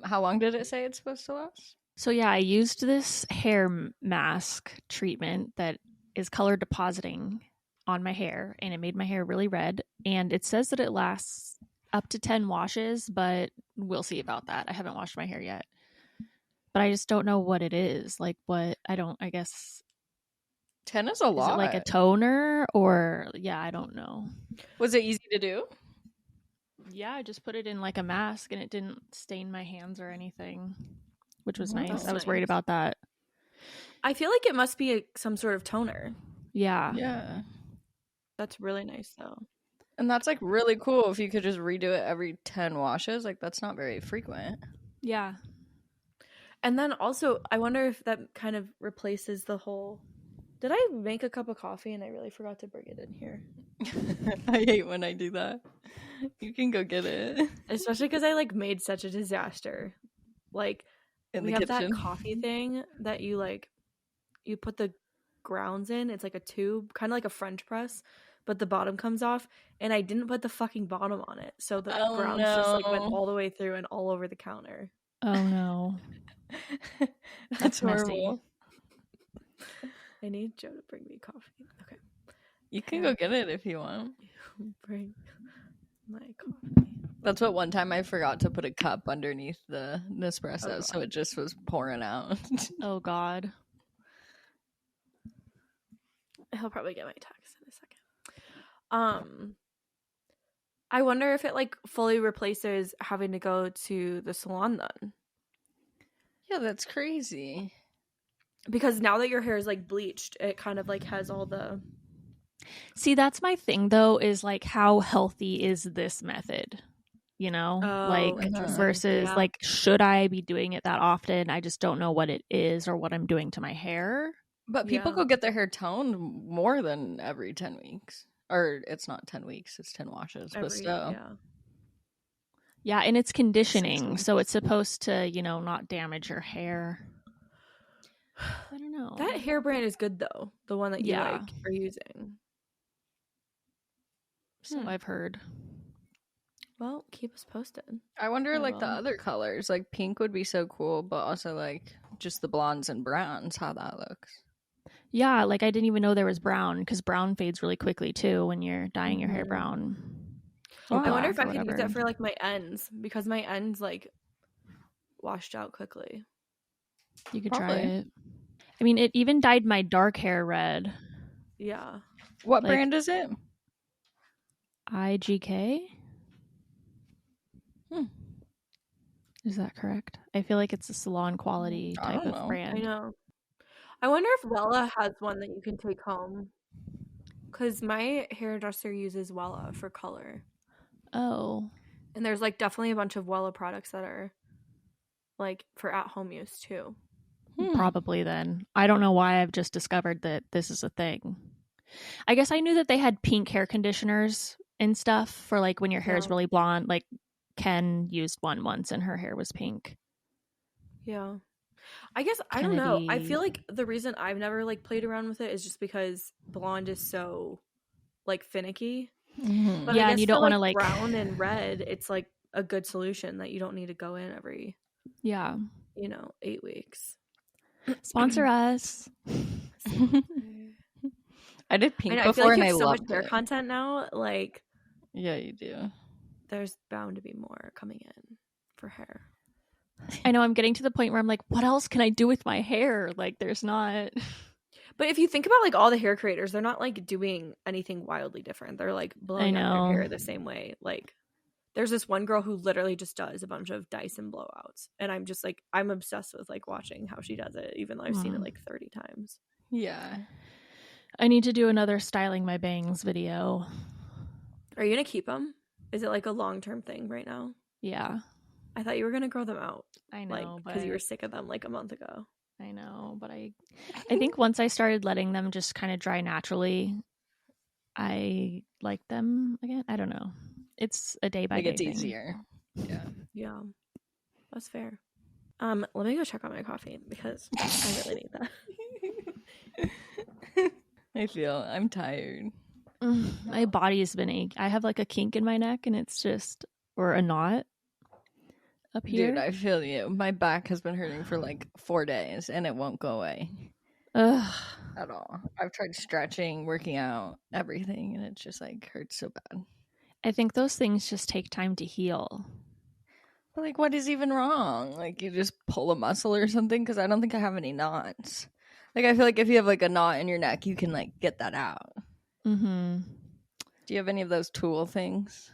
How long did it say it's supposed to last? So yeah, I used this hair mask treatment that is color depositing on my hair, and it made my hair really red. And it says that it lasts up to 10 washes, but we'll see about that. I haven't washed my hair yet. But I just don't know what it is. Like I guess 10 is a lot. Is it like a toner or I don't know. Was it easy to do? Yeah, I just put it in like a mask and it didn't stain my hands or anything, which was nice. I was worried about that. I feel like it must be some sort of toner. Yeah. Yeah. That's really nice though. And that's like really cool if you could just redo it every 10 washes. Like that's not very frequent. Yeah. And then also, I wonder if that kind of replaces the whole... Did I make a cup of coffee and I really forgot to bring it in here? I hate when I do that. You can go get it. Especially because I like made such a disaster. Like in we the have kitchen. that coffee thing that you put the grounds in. It's like a tube, kind of like a French press, but the bottom comes off. And I didn't put the fucking bottom on it, so the grounds just like went all the way through and all over the counter. Oh no. That's horrible. I need Joe to bring me coffee. Okay. You can go get it if you want. Bring my coffee. That's what one time I forgot to put a cup underneath the Nespresso, so it just was pouring out. Oh God. He'll probably get my text in a second. I wonder if it like fully replaces having to go to the salon then. Yeah, that's crazy. Because now that your hair is like bleached, it kind of like has all the... See, that's my thing though, is like how healthy is this method? You know? Versus like, should I be doing it that often? I just don't know what it is or what I'm doing to my hair. But people go get their hair toned more than every 10 weeks. Or it's not 10 weeks, it's 10 washes, but still. Yeah, and it's conditioning, so it's supposed to, not damage your hair. I don't know. That hair brand is good though. The one that you like are using. So I've heard. Well, keep us posted. I wonder the other colors. Like pink would be so cool, but also like just the blondes and browns, how that looks. Yeah, like I didn't even know there was brown, because brown fades really quickly too when you're dyeing your hair brown. I wonder if I could use that for like my ends, because my ends like washed out quickly. You could try it. I mean, it even dyed my dark hair red. Yeah. What brand is it? IGK? Is that correct? I feel like it's a salon quality type of brand. I know. I wonder if Wella has one that you can take home. Because my hairdresser uses Wella for color. Oh. And there's like definitely a bunch of Wella products that are like for at-home use too. Probably then. I don't know why I've just discovered that this is a thing. I guess I knew that they had pink hair conditioners and stuff for like when your hair is really blonde. Like Ken used one once and her hair was pink. Yeah. I guess, I don't know. I feel like the reason I've never like played around with it is just because blonde is so like finicky. But yeah, and you don't want to like brown and red. It's like a good solution that you don't need to go in every 8 weeks. Sponsor us. I did pink before, I feel like and you have I so loved much hair it. content now. Like, yeah, you do. There's bound to be more coming in for hair. I know, I'm getting to the point where I'm like, what else can I do with my hair? Like, there's not. But if you think about like all the hair creators, they're not like doing anything wildly different. They're like blowing out their hair the same way. Like, there's this one girl who literally just does a bunch of Dyson blowouts, and I'm just like, I'm obsessed with like watching how she does it, even though I've seen it like 30 times. Yeah, I need to do another styling my bangs video. Are you gonna keep them? Is it like a long-term thing right now? Yeah. I thought you were gonna grow them out. I know, because you were sick of them like a month ago. I know, but I think once I started letting them just kind of dry naturally, I like them again. I don't know. It's a day by day thing. It's easier. Yeah, that's fair. Let me go check on my coffee because I really need that. I'm tired. My body has been aching. I have like a kink in my neck, and it's just, or a knot. up here. Dude, I feel you. My back has been hurting for like 4 days and it won't go away. Ugh. At all. I've tried stretching, working out, everything, and it just like hurts so bad. I think those things just take time to heal. But like, what is even wrong? Like, you just pull a muscle or something? Because I don't think I have any knots. Like, I feel like if you have like a knot in your neck, you can like get that out. Mm-hmm. Do you have any of those tool things?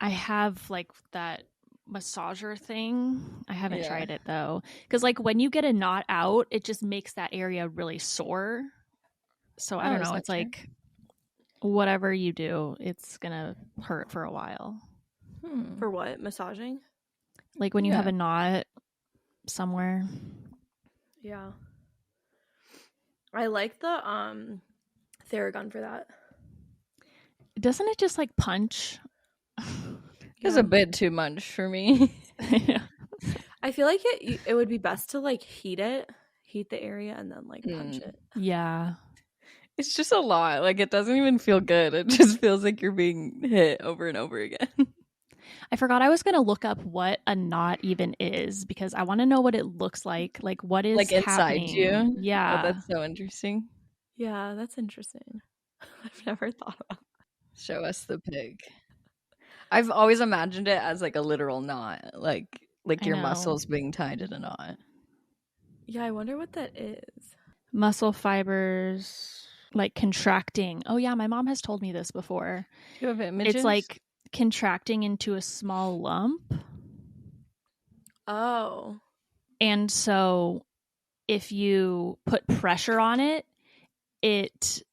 I have like that massager thing. I haven't tried it though. Because like when you get a knot out, it just makes that area really sore. So I don't know. It's like whatever you do, it's going to hurt for a while. For what? Massaging? Like when you have a knot somewhere. Yeah. I like the Theragun for that. Doesn't it just like punch? It's a bit too much for me. I feel like it would be best to like heat the area and then like punch it. Yeah. It's just a lot. Like, it doesn't even feel good. It just feels like you're being hit over and over again. I forgot I was going to look up what a knot even is because I want to know what it looks like. Like, what is like inside happening? You? Yeah. Oh, that's so interesting. Yeah, that's interesting. I've never thought about that. Show us the pig. I've always imagined it as like a literal knot. Like your muscles being tied in a knot. Yeah, I wonder what that is. Muscle fibers like contracting. Oh yeah, my mom has told me this before. Do you have images? It's like contracting into a small lump. Oh. And so if you put pressure on it, it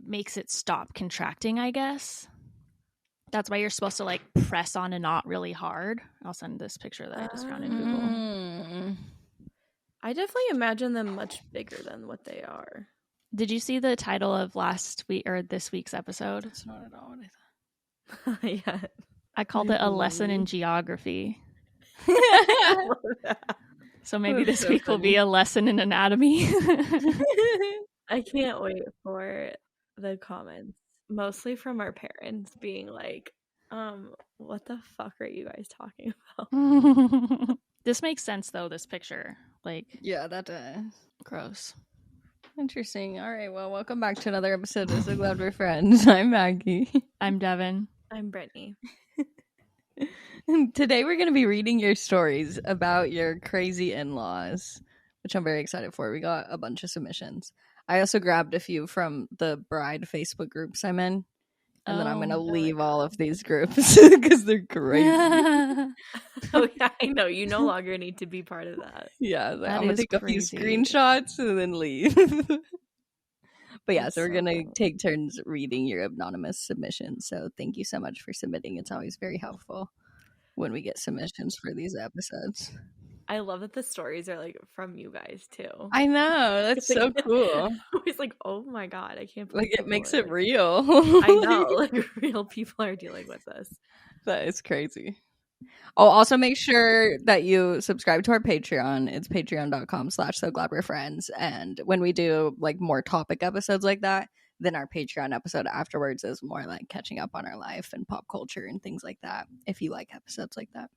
makes it stop contracting, I guess. That's why you're supposed to like press on a knot really hard. I'll send this picture that I just found in Google. I definitely imagine them much bigger than what they are. Did you see the title of last week or this week's episode? That's not at all what I thought. Yeah. I called it a lesson in geography. I love that. So maybe this week will be a lesson in anatomy. I can't wait for the comments. Mostly from our parents being like, what the fuck are you guys talking about? This makes sense though, this picture. Like, yeah, that does. Gross. Interesting. All right, well, welcome back to another episode of So Glad We're Friends. I'm Maggie. I'm Devon. I'm Brittany. Today we're going to be reading your stories about your crazy in-laws, which I'm very excited for. We got a bunch of submissions. I also grabbed a few from the bride Facebook groups I'm in. And then I'm going to leave all of these groups because they're crazy. Oh, yeah, I know. You no longer need to be part of that. Yeah, I'm going to take a few screenshots and then leave. But yeah, so we're going to take turns reading your anonymous submissions. So thank you so much for submitting. It's always very helpful when we get submissions for these episodes. I love that the stories are like from you guys too. I know, that's so cool. Always like, oh my god, I can't believe like it makes it real. I know, like real people are dealing with this. That is crazy. I'll also make sure that you subscribe to our Patreon. It's patreon.com/sogladwerefriends. And when we do like more topic episodes like that, then our Patreon episode afterwards is more like catching up on our life and pop culture and things like that. If you like episodes like that.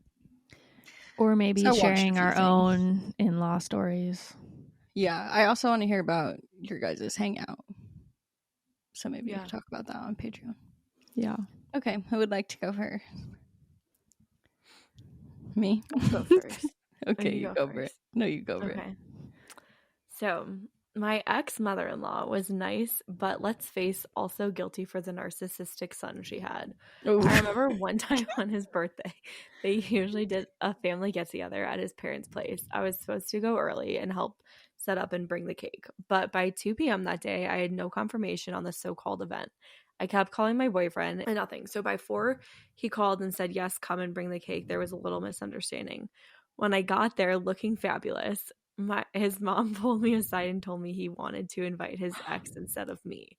Or maybe sharing our own in-law stories. Yeah, I also want to hear about your guys' hangout. So maybe we can talk about that on Patreon. Yeah. Okay, who would like to go first? Me? I'll go first. Okay, you go for it. No, you go for it. So, my ex-mother-in-law was nice, but let's face, also guilty for the narcissistic son she had. Ooh. I remember one time on his birthday, they usually did a family get-together at his parents' place. I was supposed to go early and help set up and bring the cake, but by 2 p.m. that day, I had no confirmation on the so-called event. I kept calling my boyfriend and nothing. So by 4, he called and said, yes, come and bring the cake. There was a little misunderstanding. When I got there looking fabulous, his mom pulled me aside and told me he wanted to invite his ex instead of me.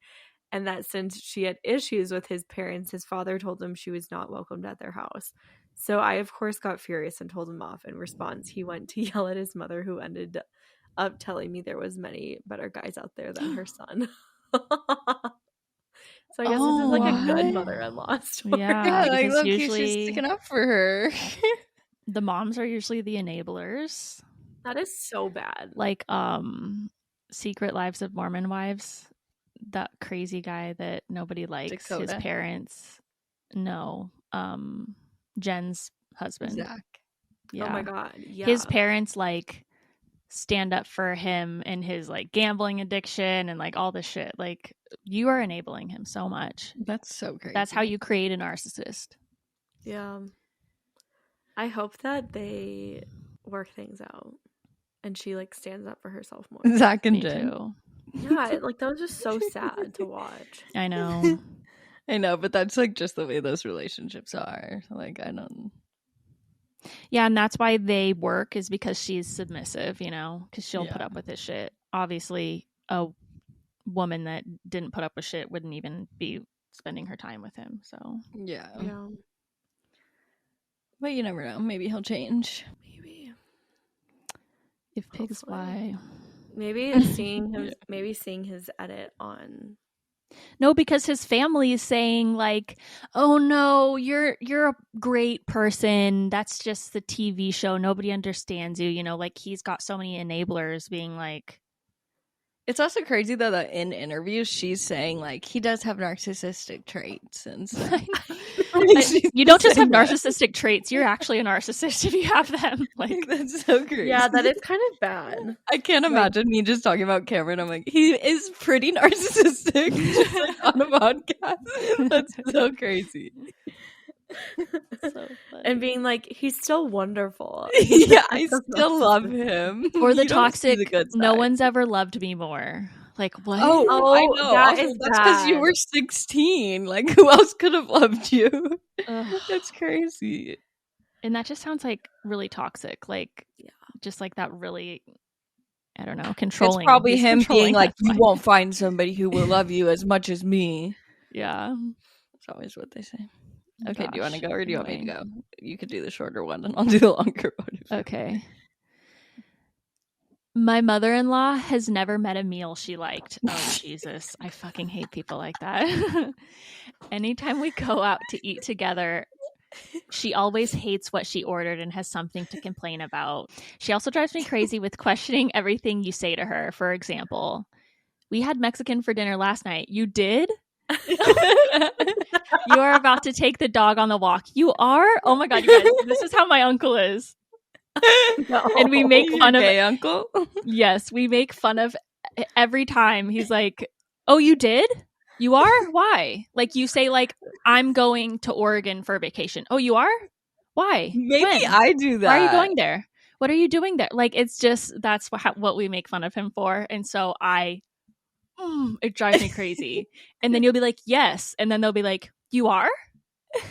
And that since she had issues with his parents, his father told him she was not welcomed at their house. So I, of course, got furious and told him off. In response, he went to yell at his mother, who ended up telling me there was many better guys out there than her son. So I guess this is like a good what? mother-in-law story. Yeah, like because look, usually she's sticking up for her. the moms are usually the enablers. That is so bad. Like Secret Lives of Mormon Wives, that crazy guy that nobody likes, his Dakota. parents. No, Jen's husband. Zach. Yeah. Oh my god. Yeah. His parents like stand up for him and his like gambling addiction and like all this shit. Like you are enabling him so much. That's so crazy. That's how you create a narcissist. Yeah. I hope that they work things out and she like stands up for herself more. Zach and Me Jen. too. Yeah, like that was just so sad to watch. I know. I know, but that's like just the way those relationships are. Like I don't. Yeah, and that's why they work, is because she's submissive, you know, because she'll put Yeah. up with this shit. Obviously, a woman that didn't put up with shit wouldn't even be spending her time with him. So Yeah. Yeah. But you never know. Maybe he'll change. Maybe. if pigs Hopefully. fly. Maybe seeing him maybe seeing his edit on No, because his family is saying like, "Oh no, you're a great person. That's just the TV show. Nobody understands you." You know, like he's got so many enablers being like, It's also crazy though that in interviews she's saying like he does have narcissistic traits and stuff. "You don't just have narcissistic traits. You're actually a narcissist if you have them." Like That's so crazy. Yeah, that is kind of bad. I can't imagine me just talking about Cameron. I'm like, he is pretty narcissistic just like on a podcast. That's so crazy. so funny. And being like, he's still wonderful. Yeah, I still love him. Or the You don't see toxic, the good no side. one's ever loved me more. Like, what? Oh, I know. that Also, is that's because you bad. were 16. Like, who else could have loved you? Ugh. That's crazy. And that just sounds like really toxic. Like, Yeah. just like that really, I don't know, controlling. It's probably He's him controlling being like, that you fine. won't find somebody who will love you as much as me. Yeah. That's always what they say. Okay, do you want to Gosh, go or do you want me to annoying. go? You could do the shorter one and I'll do the longer one. Okay. My mother-in-law has never met a meal she liked. Oh, Jesus. I fucking hate people like that. Anytime we go out to eat together, she always hates what she ordered and has something to complain about. She also drives me crazy with questioning everything you say to her. For example, we had Mexican for dinner last night. You did? You are about to take the dog on the walk. You are? Oh my God, you guys, this is how my uncle is. And we make fun of gay uncle. Yes, we make fun of every time. He's like, "Oh, you did? You are? Why?" Like you say, like, "I'm going to Oregon for a vacation." "Oh, you are? Why? Maybe When? I do that. Why are you going there? What are you doing there?" Like it's just that's what we make fun of him for, and so it drives me crazy. And then you'll be like, "Yes," and then they'll be like, "You are?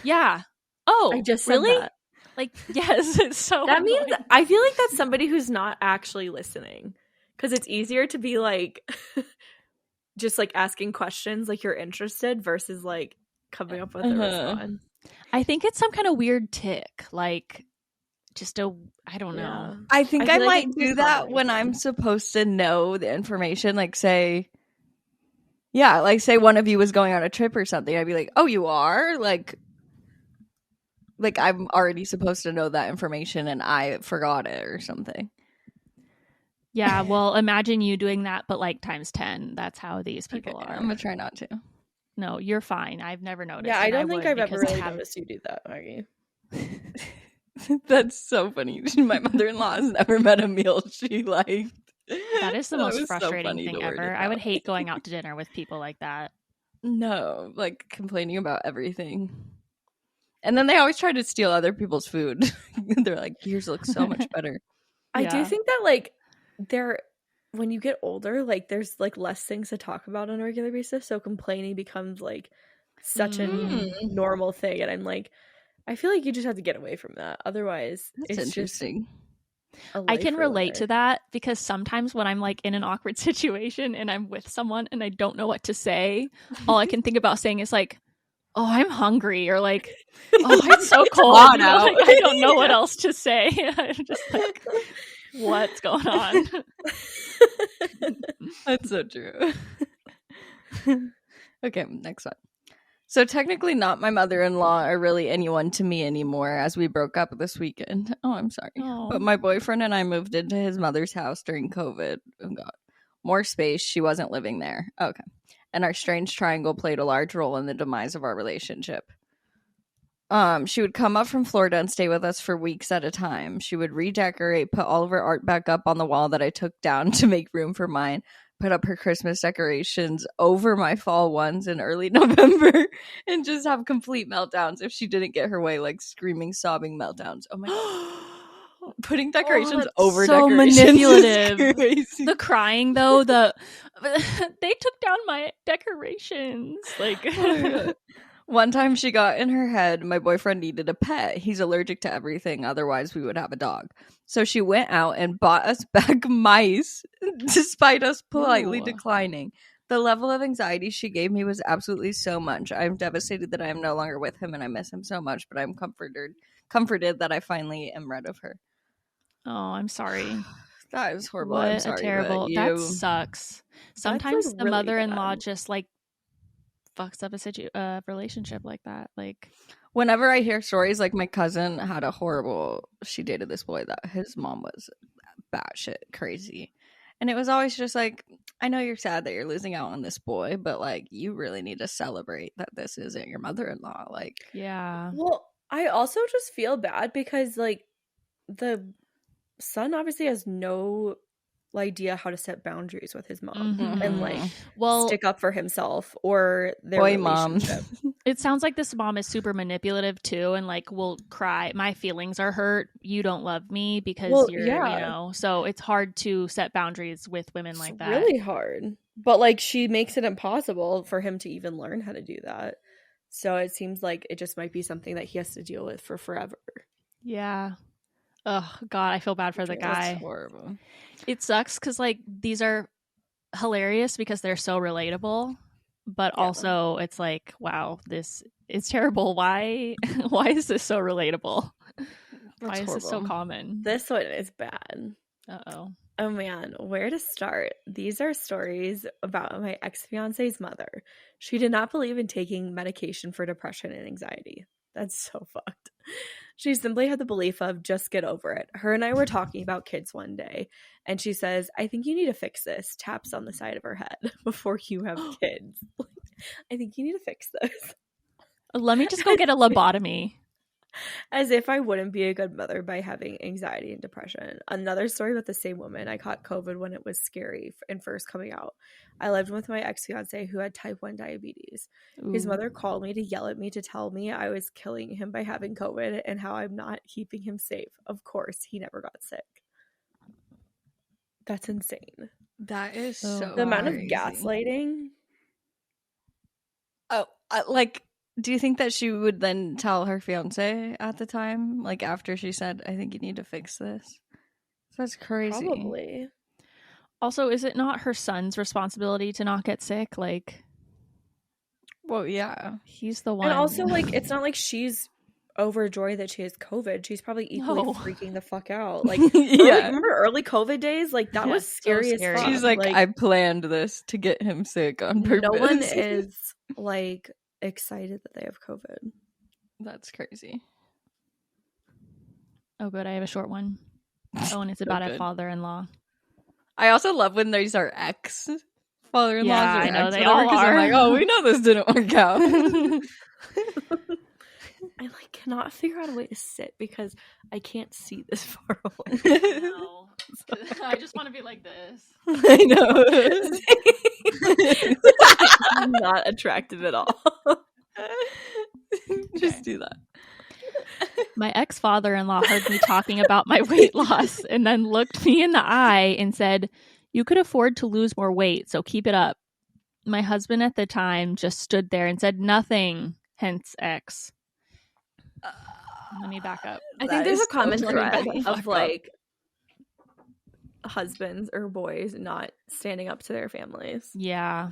Yeah. Oh, I just said really?" that. Like, yes, it's so That means annoying. I feel like that's somebody who's not actually listening, because it's easier to be like just like asking questions like you're interested versus like coming up with a response. I think it's some kind of weird tick, like just I don't know. I think I I feel like might it's do just that when I'm supposed to know the information. Like say one of you was going on a trip or something. I'd be like, "Oh, you are?" Like I'm already supposed to know that information and I forgot it or something. Yeah, well, imagine you doing that, but like times 10. That's how these people Okay, are. I'm gonna try not to. No, you're fine. I've never noticed. Yeah, I and don't think would I've ever because I really have- noticed you do that, Maggie. That's so funny. My mother-in-law has never met a meal she liked. That is the That most was so frustrating funny thing to word ever. it I would out. hate going out to dinner with people like that. No, like complaining about everything. And then they always try to steal other people's food. They're like, "Yours looks so much better." I do Yeah. think that like when you get older, like there's like less things to talk about on a regular basis, so complaining becomes like such a normal thing, and I'm like, I feel like you just have to get away from that. Otherwise, That's it's interesting. just a I life can relate ruiner. to that because sometimes when I'm like in an awkward situation and I'm with someone and I don't know what to say, all I can think about saying is like, "Oh, I'm hungry," or like, "Oh, it's so cold." hot You know, out. like, I don't know what else to say. I'm just like, what's going on? That's so true. Okay, next one. So technically not my mother-in-law or really anyone to me anymore, as we broke up this weekend. Oh, I'm sorry. Oh. But my boyfriend and I moved into his mother's house during COVID. Oh, God. More space. She wasn't living there. Okay. And our strange triangle played a large role in the demise of our relationship. She would come up from Florida and stay with us for weeks at a time. She would redecorate, put all of her art back up on the wall that I took down to make room for mine, put up her Christmas decorations over my fall ones in early November, and just have complete meltdowns if she didn't get her way, like screaming, sobbing meltdowns. Oh my God. Putting decorations over so decorations manipulative. is crazy. The crying though, they took down my decorations. Like Oh, one time she got in her head my boyfriend needed a pet. He's allergic to everything, otherwise we would have a dog. So she went out and bought us back mice, despite us politely declining. The level of anxiety she gave me was absolutely so much. I'm devastated that I am no longer with him and I miss him so much, but I'm comforted that I finally am rid of her. Oh, I'm sorry. That is horrible. What I'm sorry, a terrible. That sucks. Sometimes like the really mother-in-law bad. just like fucks up a relationship like that. Like whenever I hear stories, like my cousin had a horrible, she dated this boy that his mom was batshit crazy. And it was always just like, I know you're sad that you're losing out on this boy, but like you really need to celebrate that this isn't your mother-in-law. Like, yeah. Well, I also just feel bad because like the son obviously has no idea how to set boundaries with his mom and like stick up for himself or their boy relationship. mom. It sounds like this mom is super manipulative too, and like will cry. My feelings are hurt. You don't love me because you're, you know. So it's hard to set boundaries with women like that. Really hard. But like she makes it impossible for him to even learn how to do that. So it seems like it just might be something that he has to deal with for forever. Yeah. Oh God, I feel bad for the guy. That's horrible. It sucks because like these are hilarious because they're so relatable, but also it's like, wow, this is terrible. Why is this so relatable? Why is this so common? This one is bad. Uh-oh. Oh man, where to start? These are stories about my ex-fiance's mother. She did not believe in taking medication for depression and anxiety. That's so fucked. She simply had the belief of just get over it. Her and I were talking about kids one day, and she says, I think you need to fix this. Taps on the side of her head before you have kids. I think you need to fix this. Let me just go get a lobotomy. As if I wouldn't be a good mother by having anxiety and depression. Another story about the same woman. I caught COVID when it was scary and first coming out. I lived with my ex-fiance who had type 1 diabetes. Ooh. His mother called me to yell at me to tell me I was killing him by having COVID and how I'm not keeping him safe. Of course, he never got sick. That's insane. That is so the amount of gaslighting. Oh, like, do you think that she would then tell her fiance at the time, like after she said, I think you need to fix this? That's crazy. Probably. Also, is it not her son's responsibility to not get sick? Like, well, yeah. He's the one. And also, like, it's not like she's overjoyed that she has COVID. She's probably equally freaking the fuck out. Like, remember early COVID days? Like, that was scary as fuck. She's like, I planned this to get him sick on purpose. No one is, like, excited that they have COVID. That's crazy. Oh, good. I have a short one. Oh, and it's about a father-in-law. I also love when these are ex father-in-laws. Yeah, I know they all are. I'm like, oh, we know this didn't work out. I like cannot figure out a way to sit because I can't see this far away. No. I just want to be like this. I know. Not attractive at all. Just do that. My ex-father-in-law heard me talking about my weight loss and then looked me in the eye and said, you could afford to lose more weight, so keep it up. My husband at the time just stood there and said nothing, hence ex. Let me back up. I think there's a common thread of like husbands or boys not standing up to their families. Yeah.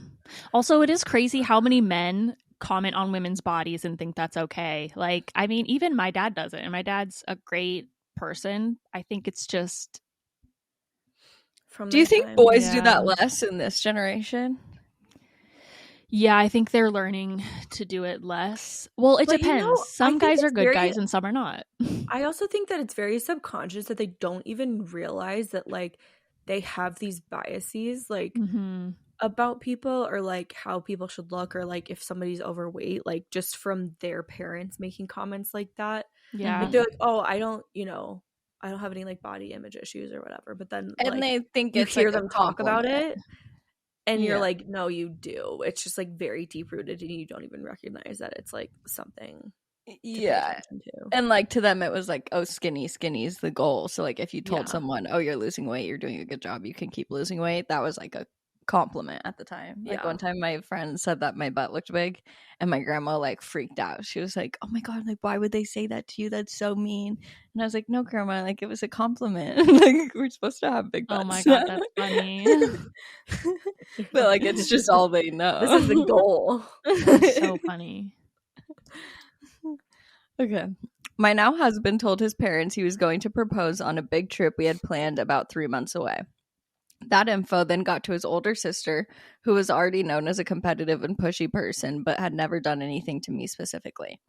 Also, it is crazy how many men comment on women's bodies and think that's okay. Like, I mean, even my dad does it, and my dad's a great person. I think it's just do you think boys do that less in this generation? Yeah, I think they're learning to do it less. Well, it depends. Some guys are good guys and some are not. I also think that it's very subconscious that they don't even realize that like they have these biases like about people or like how people should look or like if somebody's overweight, like just from their parents making comments like that. Yeah. Like they're like, oh, I don't have any like body image issues or whatever. But then and like they think you it's hear like them talk about it and you're Yeah. like, no, you do. It's just like very deep rooted and you don't even recognize that it's like something to pay attention to. And like to them it was like, oh, skinny is the goal. So like if you told someone, oh, you're losing weight, you're doing a good job, you can keep losing weight, that was like a compliment at the time. Like one time my friend said that my butt looked big and my grandma like freaked out. She was like, oh my god, like why would they say that to you? That's so mean. And I was like, no grandma, like it was a compliment. Like we're supposed to have big butts. Oh my god, that's funny. But like it's just all they know. This is the goal. That's so funny. Okay. My now husband told his parents he was going to propose on a big trip we had planned about 3 months away. That info then got to his older sister, who was already known as a competitive and pushy person, but had never done anything to me specifically.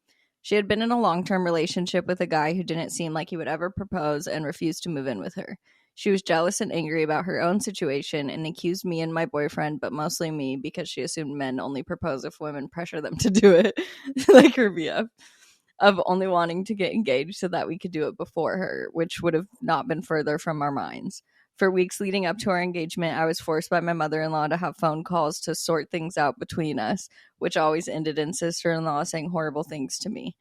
She had been in a long-term relationship with a guy who didn't seem like he would ever propose and refused to move in with her. She was jealous and angry about her own situation and accused me and my boyfriend, but mostly me, because she assumed men only propose if women pressure them to do it, like her BF, of only wanting to get engaged so that we could do it before her, which would have not been further from our minds. For weeks leading up to our engagement, I was forced by my mother-in-law to have phone calls to sort things out between us, which always ended in sister-in-law saying horrible things to me.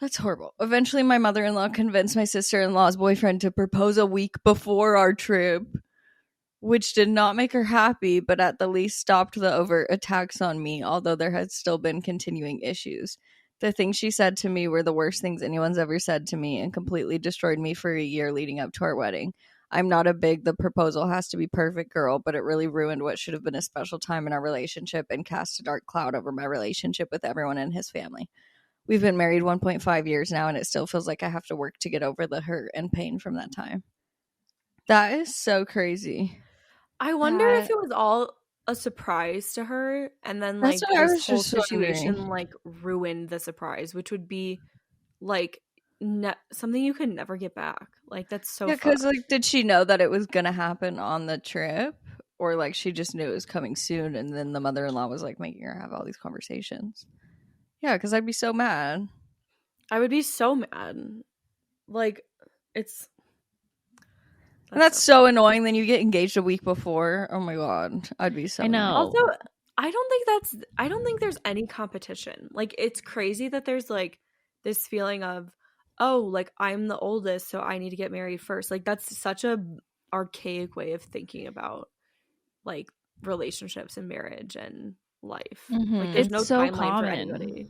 That's horrible. Eventually, my mother-in-law convinced my sister-in-law's boyfriend to propose a week before our trip, which did not make her happy, but at the least stopped the overt attacks on me, although there had still been continuing issues. The things she said to me were the worst things anyone's ever said to me and completely destroyed me for a year leading up to our wedding. I'm not a big the proposal has to be perfect girl, but it really ruined what should have been a special time in our relationship and cast a dark cloud over my relationship with everyone in his family. We've been married 1.5 years now, and it still feels like I have to work to get over the hurt and pain from that time. That is so crazy. I wonder if it was all a surprise to her, and then like this whole situation like ruined the surprise, which would be like something you could never get back. Like that's so because like did she know that it was gonna happen on the trip, or like she just knew it was coming soon and then the mother-in-law was like making her have all these conversations? Yeah, because I'd be so mad. I would be so mad. Like that's so annoying. Then you get engaged a week before. Oh my god, I'd be so. I know. Also, I don't think there's any competition. Like it's crazy that there's like this feeling of, oh, like I'm the oldest, so I need to get married first. Like that's such a archaic way of thinking about like relationships and marriage and life. Like there's no so timeline common for anybody.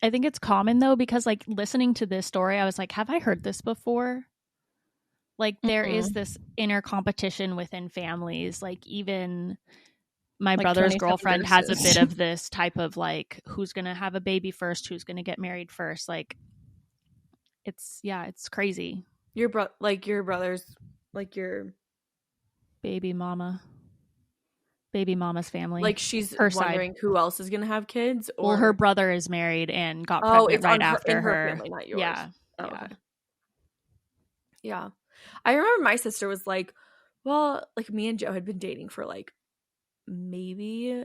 I think it's common though, because like listening to this story, I was like, have I heard this before? Like there is this inner competition within families. Like even my like brother's girlfriend has a bit of this type of like, who's going to have a baby first? Who's going to get married first? Like it's crazy. Your brother's like your baby mama's family. Like she's wondering who else is going to have kids? Or... Well, her brother is married and got pregnant right after her. Family, not yours. Yeah. Oh, yeah. Okay. Yeah. I remember my sister was like, well, like me and Joe had been dating for like maybe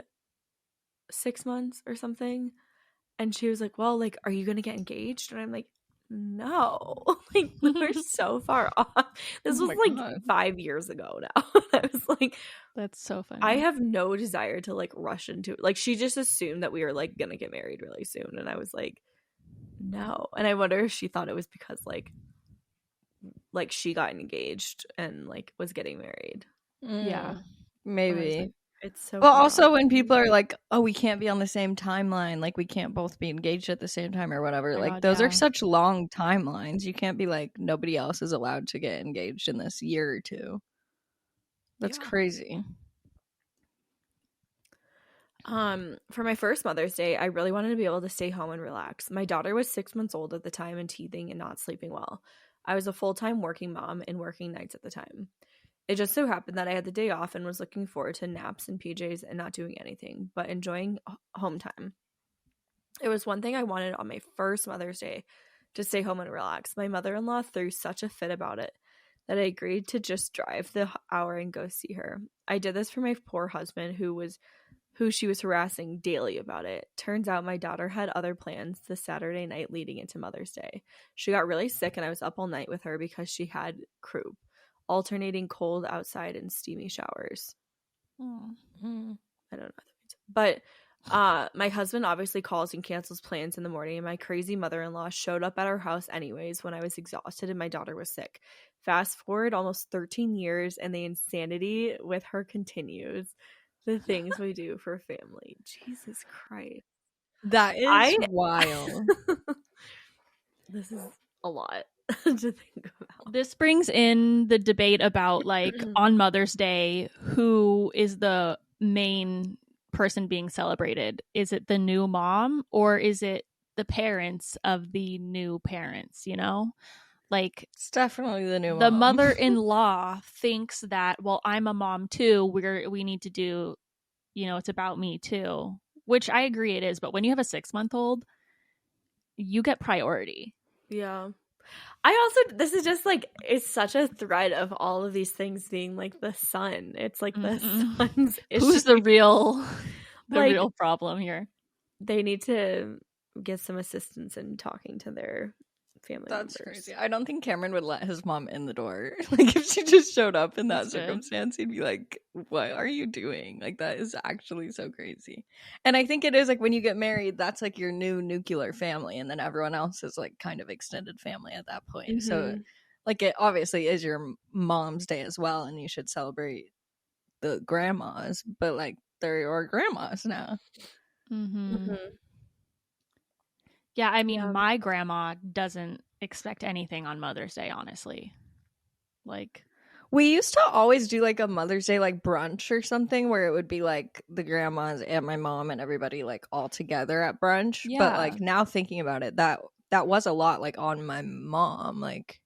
6 months or something. And she was like, well, like, are you going to get engaged? And I'm like, no. Like, we're so far off. This was like God. 5 years ago now. I was like, that's so funny. I have no desire to like rush into it. Like, she just assumed that we were like going to get married really soon. And I was like, no. And I wonder if she thought it was because like she got engaged and like was getting married. Yeah, maybe. Like, it's so well also when people are like, oh, we can't be on the same timeline, like we can't both be engaged at the same time or whatever, like those are such long timelines. You can't be like, nobody else is allowed to get engaged in this year or two. That's crazy. For my first Mother's Day, I really wanted to be able to stay home and relax. My daughter was 6 months old at the time and teething and not sleeping well. I was a full-time working mom and working nights at the time. It just so happened that I had the day off and was looking forward to naps and PJs and not doing anything, but enjoying home time. It was one thing I wanted on my first Mother's Day, to stay home and relax. My mother-in-law threw such a fit about it that I agreed to just drive the hour and go see her. I did this for my poor husband who she was harassing daily about it. Turns out my daughter had other plans the Saturday night leading into Mother's Day. She got really sick and I was up all night with her because she had croup, alternating cold outside and steamy showers. Mm-hmm. I don't know what that means. But my husband obviously calls and cancels plans in the morning, and my crazy mother-in-law showed up at our house anyways when I was exhausted and my daughter was sick. Fast forward almost 13 years and the insanity with her continues. The things we do for family. Jesus Christ. That is wild. This is a lot to think about. This brings in the debate about, like, on Mother's Day, who is the main person being celebrated? Is it the new mom or is it the parents of the new parents, you know? Like, it's definitely the new mom. The mother-in-law thinks that, well, I'm a mom too. We need to do, you know, it's about me too. Which I agree it is, but when you have a 6-month-old, you get priority. Yeah. This is just like, it's such a thread of all of these things being like the son. It's like the son's issue. Who's the real problem here? They need to get some assistance in talking to their family members. Crazy. I don't think Cameron would let his mom in the door. Like, if she just showed up in that circumstance, he'd be like, what are you doing? Like, that is actually so crazy. And I think it is, like, when you get married, that's like your new nuclear family, and then everyone else is like kind of extended family at that point. Mm-hmm. So like, it obviously is your mom's day as well, and you should celebrate the grandmas, but like, they're your grandmas now. Mm-hmm. Yeah, I mean, my grandma doesn't expect anything on Mother's Day, honestly. Like, we used to always do like a Mother's Day like brunch or something where it would be like the grandmas and my mom and everybody like all together at brunch. Yeah. But like, now thinking about it, that was a lot like on my mom, like,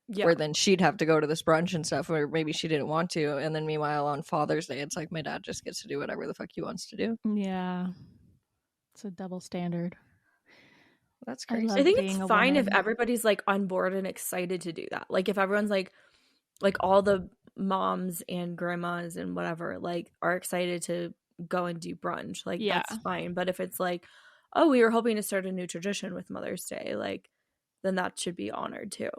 where then she'd have to go to this brunch and stuff, or maybe she didn't want to. And then meanwhile on Father's Day, it's like my dad just gets to do whatever the fuck he wants to do. Yeah. It's a double standard. That's crazy. I think it's fine if everybody's like on board and excited to do that. Like, if everyone's like all the moms and grandmas and whatever like are excited to go and do brunch, like, that's fine. But if it's like, oh, we were hoping to start a new tradition with Mother's Day, like, then that should be honored too.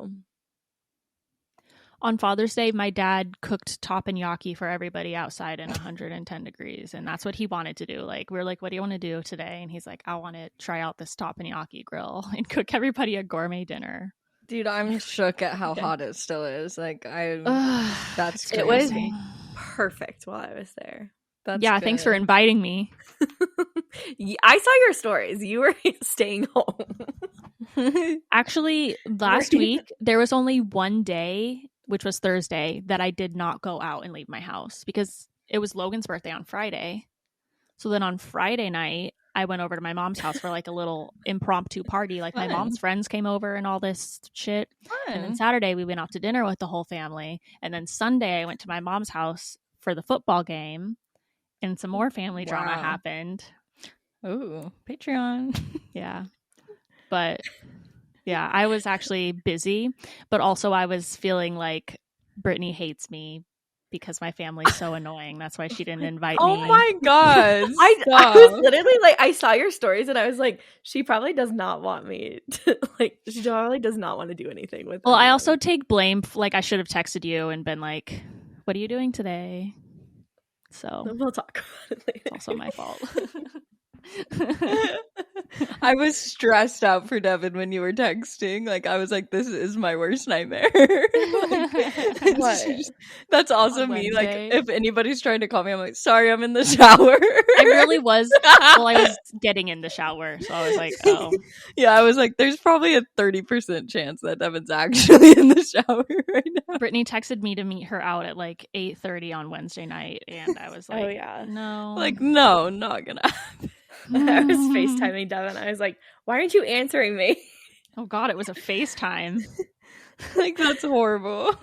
On Father's Day, my dad cooked teppanyaki for everybody outside in 110 degrees, and that's what he wanted to do. Like, we were like, what do you want to do today? And he's like, I want to try out this teppanyaki grill and cook everybody a gourmet dinner. Dude, I'm shook at how hot it still is. Like, that's crazy. It was perfect while I was there. That's good. Thanks for inviting me. I saw your stories. You were staying home. Actually, last week, there was only one day, which was Thursday, that I did not go out and leave my house because it was Logan's birthday on Friday. So then on Friday night, I went over to my mom's house for like a little impromptu party. Like, my mom's friends came over and all this shit. And then Saturday, we went out to dinner with the whole family. And then Sunday, I went to my mom's house for the football game, and some more family drama happened. Ooh, Patreon. Yeah. But yeah, I was actually busy, but also I was feeling like Brittany hates me because my family's so annoying. That's why she didn't invite me. Oh my god. I was literally like, I saw your stories and I was like, she probably does not want me to, like, she probably does not want to do anything with Well, I also take blame. Like, I should have texted you and been like, what are you doing today? So we'll talk about it later. It's also my fault. I was stressed out for Devin when you were texting. Like, I was like, this is my worst nightmare. That's also me. Like, if anybody's trying to call me, I'm like, sorry, I'm in the shower. I really was. Well, I was getting in the shower, so I was like, oh. Yeah, I was like, there's probably a 30% chance that Devin's actually in the shower right now. Brittany texted me to meet her out at like 8:30 on Wednesday night, and I was like, oh yeah, no. Like, no, not gonna happen. I was FaceTiming Devin. I was like, why aren't you answering me? Oh god, it was a FaceTime. Like, that's horrible.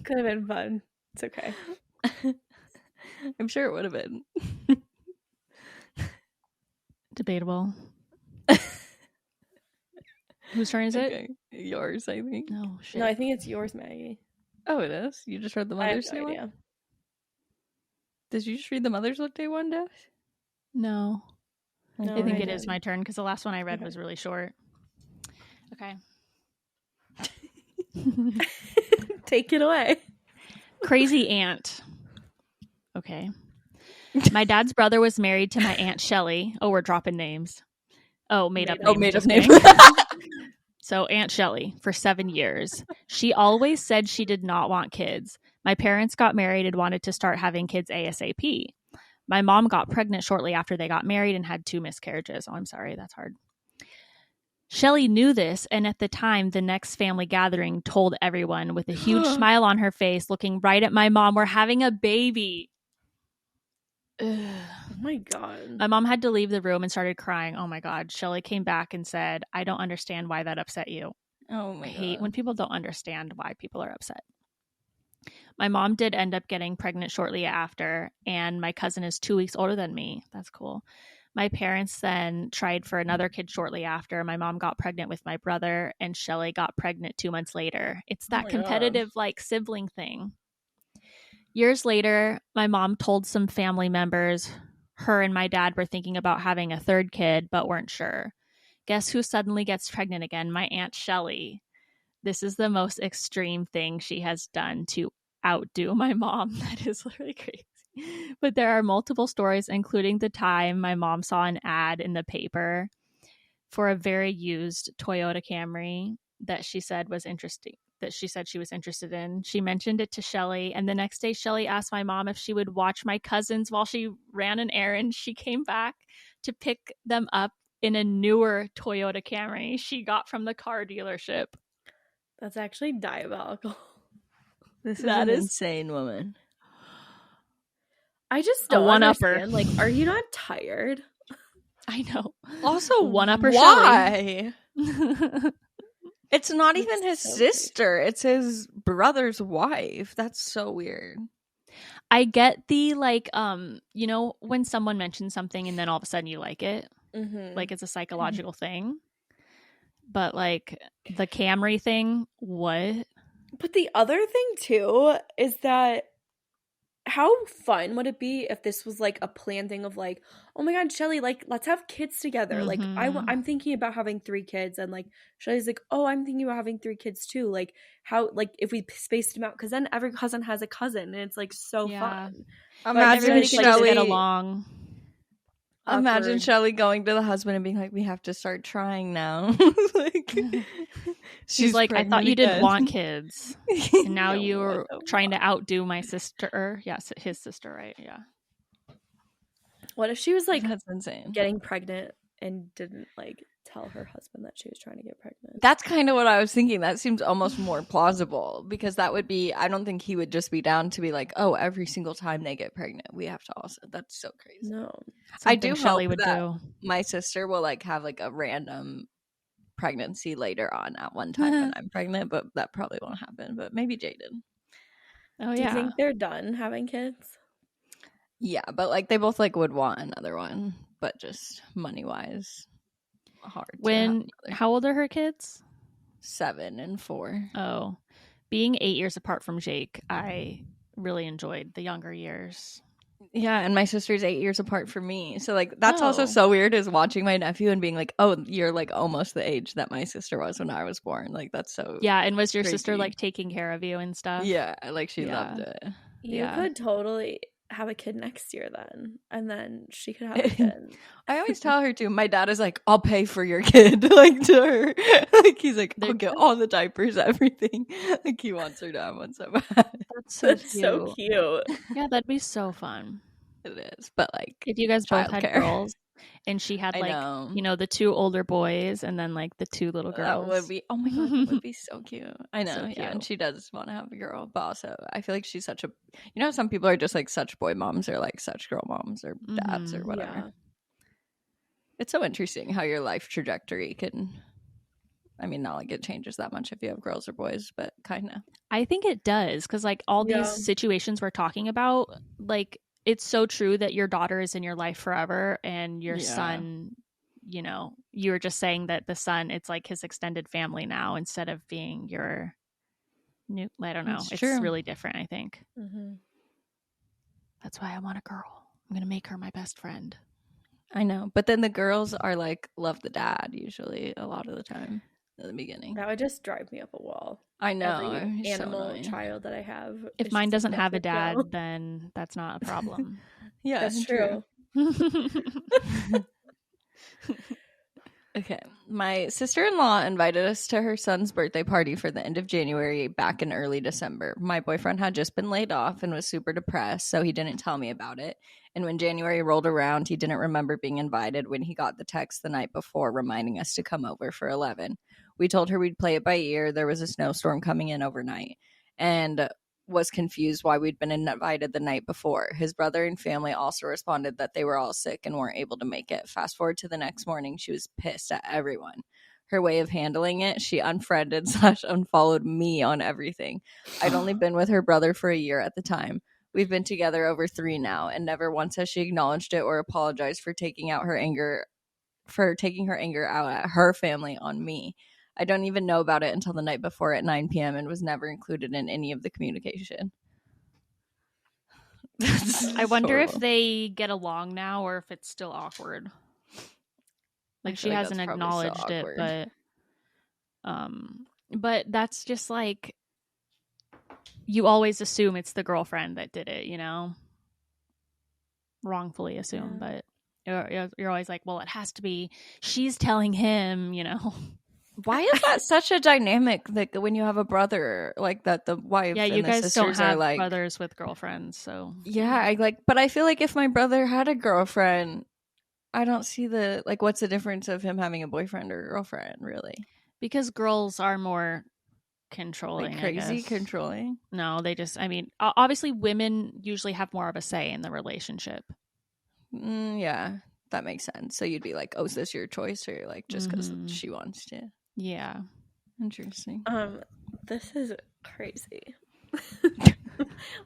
Could have been fun. It's okay. I'm sure it would have been. Debatable. Whose turn is it? Yours, I think. Oh, shit. No, I think it's yours, Maggie. Oh, it is? You just read the I have Mother's Day no one? idea. Did you just read the Mother's Day one, Dash? No. No, I think I it is didn't. my turn because the last one I read Okay. was really short. Okay. Take it away. Crazy aunt. Okay. My dad's brother was married to my Aunt Shelley. Oh, we're dropping names. Oh, made up names. Made up Just names. kidding. So Aunt Shelley for 7 years. She always said she did not want kids. My parents got married and wanted to start having kids ASAP. My mom got pregnant shortly after they got married and had 2 miscarriages. Oh, I'm sorry. That's hard. Shelley knew this, and at the time, the next family gathering told everyone with a huge smile on her face, looking right at my mom, we're having a baby. Ugh. Oh my God. My mom had to leave the room and started crying. Oh my God. Shelley came back and said, I don't understand why that upset you. Oh my I God. hate when people don't understand why people are upset. My mom did end up getting pregnant shortly after, and my cousin is 2 weeks older than me. That's cool. My parents then tried for another kid shortly after. My mom got pregnant with my brother, and Shelley got pregnant 2 months later. It's that my competitive, like, sibling thing. Years later, my mom told some family members her and my dad were thinking about having a third kid, but weren't sure. Guess who suddenly gets pregnant again? My Aunt Shelley. This is the most extreme thing she has done to outdo my mom. That is literally crazy. But there are multiple stories, including the time my mom saw an ad in the paper for a very used Toyota Camry that she said was interesting, that she said she was interested in. She mentioned it to Shelley, and the next day Shelley asked my mom if she would watch my cousins while she ran an errand. She came back to pick them up in a newer Toyota Camry she got from the car dealership. That's actually diabolical. This is That an is- insane woman. I just A don't one-upper. understand. Like, are you not tired? I know. Also, One-upper why? Shelley. It's not That's even his so sister. It's his brother's wife. That's so weird. I get the, like, you know, when someone mentions something and then all of a sudden you like it, Mm-hmm. like it's a psychological thing. But, like, the Camry thing, what? But the other thing too is that how fun would it be if this was like a planned thing of like, oh my God, Shelley, like let's have kids together. Like I'm thinking about having 3 kids, and like Shelley's like, oh, I'm thinking about having 3 kids too. Like how, like if we spaced them out, because then every cousin has a cousin, and it's like so fun. Imagine everybody can just get Shelley. along. Imagine Awkward. Shelley going to the husband and being like, "We have to start trying now." Like, She's like, I thought you didn't want kids, and now Yeah, you're what the trying to outdo my sister. Yes, his sister, right? Yeah. What if she was like That's insane. getting pregnant and didn't like tell her husband that she was trying to get pregnant? That's kind of what I was thinking. That seems almost more plausible, because that would be, I don't think he would just be down to be like, oh, every single time they get pregnant, we have to also, that's so crazy. No. I do Shelley hope would that do. my sister will like have like a random pregnancy later on at one time when I'm pregnant, but that probably won't happen. But maybe Jaden. Oh, Do you yeah. think they're done having kids? Yeah, but like they both like would want another one, but just money wise, hard. How old are her kids? 7 and 4. Oh, being 8 years apart from Jake, I really enjoyed the younger years. Yeah, and my sister's 8 years apart from me, so like that's Oh. also so weird, is watching my nephew and being like, oh, you're like almost the age that my sister was when I was born. Like that's so Yeah, and was your sister crazy. like taking care of you and stuff? Yeah, like she Yeah. loved it. You Yeah. could totally have a kid next year then, and then she could have a kid. I always tell her to. My dad is like, I'll pay for your kid, like to her. Like he's like, I'll get all the diapers, everything. Like he wants her to have one so bad. That's so That's cute. so cute. Yeah, that'd be so fun. It is, but like If you guys both had childcare. girls and she had I like, know. you know, the 2 older boys and then like the 2 little girls. That would be, oh my God, that would be so cute. I know, So yeah, and cute. she does want to have a girl, but also I feel like she's such a, you know, some people are just like such boy moms or like such girl moms or dads or whatever. Yeah. It's so interesting how your life trajectory can I mean, not like it changes that much if you have girls or boys, but kind of. I think it does, because like all these situations we're talking about, like it's so true that your daughter is in your life forever, and your son, you know, you were just saying that the son, it's like his extended family now instead of being your new. I don't know. It's really different, I think. Mm-hmm. That's why I want a girl. I'm gonna make her my best friend. I know, but then the girls are like love the dad usually a lot of the time at the beginning. That would just drive me up a wall. I know. Every animal child that I have. If mine doesn't have a dad, then that's not a problem. Yeah, that's true. Okay. My sister-in-law invited us to her son's birthday party for the end of January back in early December. My boyfriend had just been laid off and was super depressed, so he didn't tell me about it. And when January rolled around, he didn't remember being invited when he got the text the night before reminding us to come over for 11. We told her we'd play it by ear. There was a snowstorm coming in overnight, and was confused why we'd been invited the night before. His brother and family also responded that they were all sick and weren't able to make it. Fast forward to the next morning, she was pissed at everyone. Her way of handling it, she unfriended / unfollowed me on everything. I'd only been with her brother for a year at the time. We've been together over 3 now, and never once has she acknowledged it or apologized for taking her anger out at her family on me. I don't even know about it until the night before at 9 p.m. and was never included in any of the communication. I wonder if they get along now or if it's still awkward. Like she hasn't acknowledged it, but that's just like, you always assume it's the girlfriend that did it, you know? Wrongfully assume, but you're always like, well, it has to be, she's telling him, you know? Why is that such a dynamic that when you have a brother like that, the wife and you the guys sisters don't have are like brothers with girlfriends, so but I feel like if my brother had a girlfriend, I don't see the like what's the difference of him having a boyfriend or a girlfriend, really? Because girls are more controlling, like crazy controlling. No, they just, I mean, obviously women usually have more of a say in the relationship. Yeah, that makes sense. So you'd be like, oh, is this your choice, or like just because she wants to? Yeah. Interesting. This is crazy.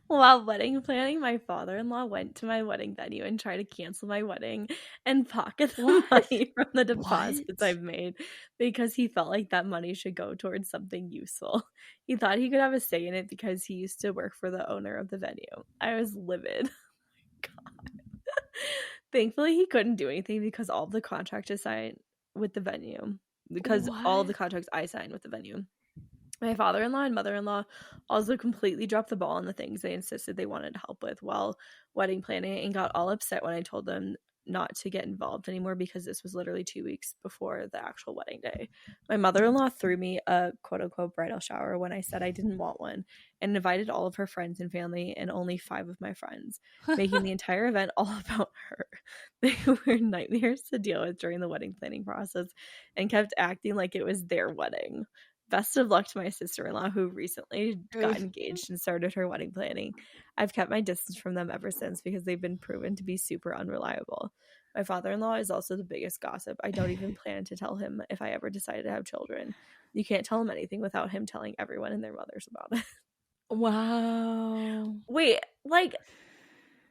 While wedding planning, my father-in-law went to my wedding venue and tried to cancel my wedding and pocket the money from the deposits I've made because he felt like that money should go towards something useful. He thought he could have a say in it because he used to work for the owner of the venue. I was livid. God. Thankfully, he couldn't do anything because all of the contracts I signed with the venue. Because all of the contracts I signed with the venue. My father-in-law and mother-in-law also completely dropped the ball on the things they insisted they wanted to help with while wedding planning, and got all upset when I told them not to get involved anymore because this was literally 2 weeks before the actual wedding day. My mother-in-law threw me a quote-unquote bridal shower when I said I didn't want one, and invited all of her friends and family and only 5 of my friends, making the entire event all about her. They were nightmares to deal with during the wedding planning process and kept acting like it was their wedding. Best of luck to my sister-in-law, who recently got engaged and started her wedding planning. I've kept my distance from them ever since because they've been proven to be super unreliable. My father-in-law is also the biggest gossip. I don't even plan to tell him if I ever decide to have children. You can't tell him anything without him telling everyone and their mothers about it. Wow. Wait, like,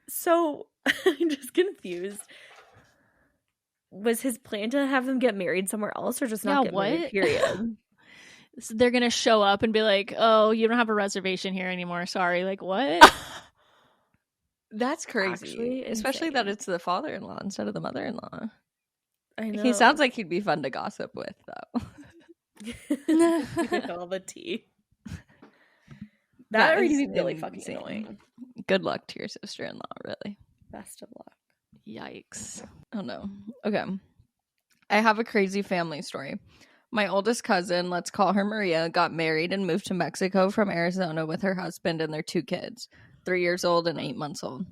so I'm just confused. Was his plan to have them get married somewhere else or just not get married, period? So they're gonna show up and be like, oh, you don't have a reservation here anymore, sorry. Like, what? That's crazy. Actually, especially that it's the father-in-law instead of the mother-in-law. I know. He sounds like he'd be fun to gossip with, though. All the tea. That would be really fucking insane. annoying. Good luck to your sister-in-law, really. Best of luck. Yikes. Oh no. Okay. I have a crazy family story. My oldest cousin, let's call her Maria, got married and moved to Mexico from Arizona with her husband and their 2 kids, 3 years old and 8 months old.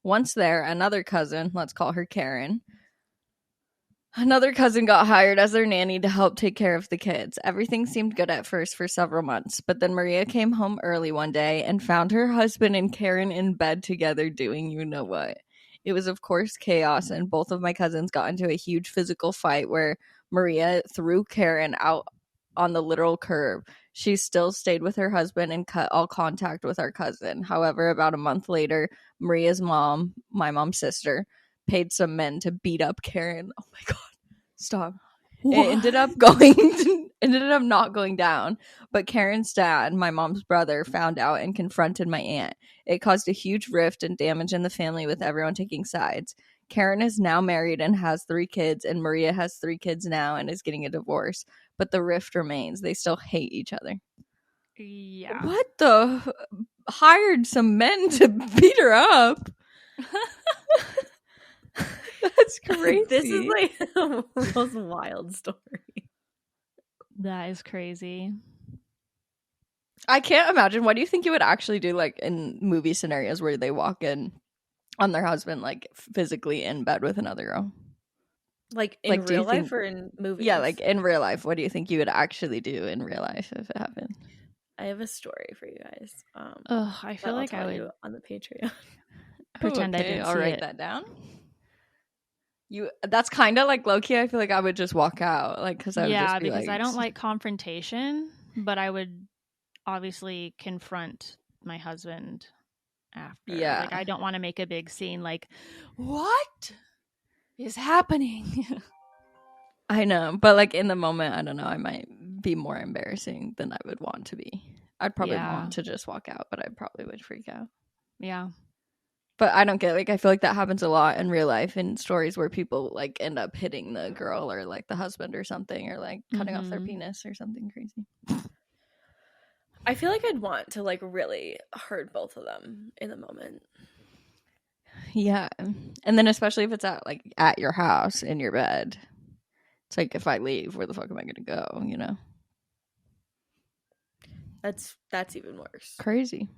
Once there, another cousin, let's call her Karen, another cousin got hired as their nanny to help take care of the kids. Everything seemed good at first for several months, but then Maria came home early one day and found her husband and Karen in bed together doing you know what. It was, of course, chaos, and both of my cousins got into a huge physical fight where Maria threw Karen out on the literal curb. She still stayed with her husband and cut all contact with our cousin. However, about a month later, Maria's mom, my mom's sister, paid some men to beat up Karen. Oh my god, stop. What? It ended up not going down, but Karen's dad, my mom's brother, found out and confronted my aunt. It caused a huge rift and damage in the family, with everyone taking sides. Karen is now married and has 3 kids, and Maria has 3 kids now and is getting a divorce, but the rift remains. They still hate each other. Yeah. What the? Hired some men to beat her up. That's crazy. This is like the most wild story. That is crazy. I can't imagine. What do you think you would actually do, like, in movie scenarios where they walk in on their husband, like, physically in bed with another girl? Like, in real life or in movies? Yeah, like, in real life. What do you think you would actually do in real life if it happened? I have a story for you guys. I feel like I would on the Patreon. pretend I didn't I'll see write it. that down. That's kind of like low-key. I feel like I would just walk out, like, because I would just be because like, I don't like confrontation, but I would obviously confront my husband after. Yeah. Like, I don't want to make a big scene. Like, what is happening? I know, but like in the moment, I don't know. I might be more embarrassing than I would want to be. I'd probably want to just walk out, but I probably would freak out. Yeah. But I don't get, like, I feel like that happens a lot in real life, in stories where people like end up hitting the girl or like the husband or something, or like cutting off their penis or something crazy. I feel like I'd want to like really hurt both of them in the moment. Yeah. And then especially if it's at your house in your bed. It's like, if I leave, where the fuck am I gonna go, you know? That's even worse. Crazy.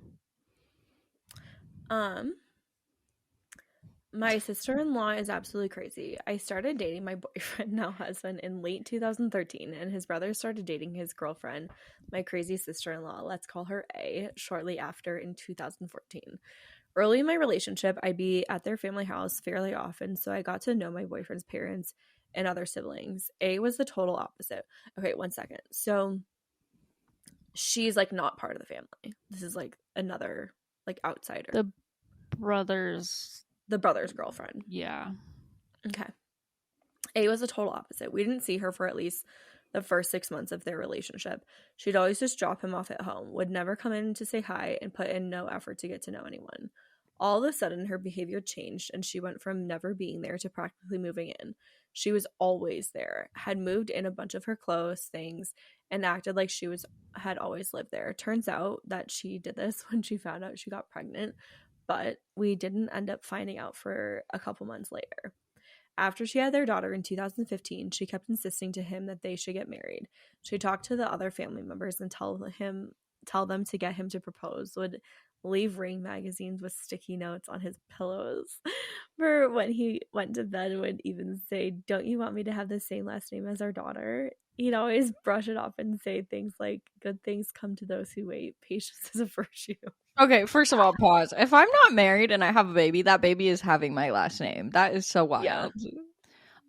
My sister-in-law is absolutely crazy. I started dating my boyfriend, now husband, in late 2013, and his brother started dating his girlfriend, my crazy sister-in-law, let's call her A, shortly after in 2014. Early in my relationship, I'd be at their family house fairly often, so I got to know my boyfriend's parents and other siblings. A was the total opposite. Okay, 1 second. So she's like not part of the family. This is like another like outsider. The brother's girlfriend. Yeah. Okay. A was the total opposite. We didn't see her for at least the first 6 months of their relationship. She'd always just drop him off at home, would never come in to say hi, and put in no effort to get to know anyone. All of a sudden, her behavior changed, and she went from never being there to practically moving in. She was always there, had moved in a bunch of her clothes, things, and acted like she had always lived there. Turns out that she did this when she found out she got pregnant, but we didn't end up finding out for a couple months later. After she had their daughter in 2015, she kept insisting to him that they should get married. She talked to the other family members and tell them to get him to propose, would leave ring magazines with sticky notes on his pillows for when he went to bed, would even say, "Don't you want me to have the same last name as our daughter?" He'd always brush it off and say things like, "Good things come to those who wait. Patience is a virtue." Okay, first of all, pause. If I'm not married and I have a baby, that baby is having my last name. That is so wild. Yeah.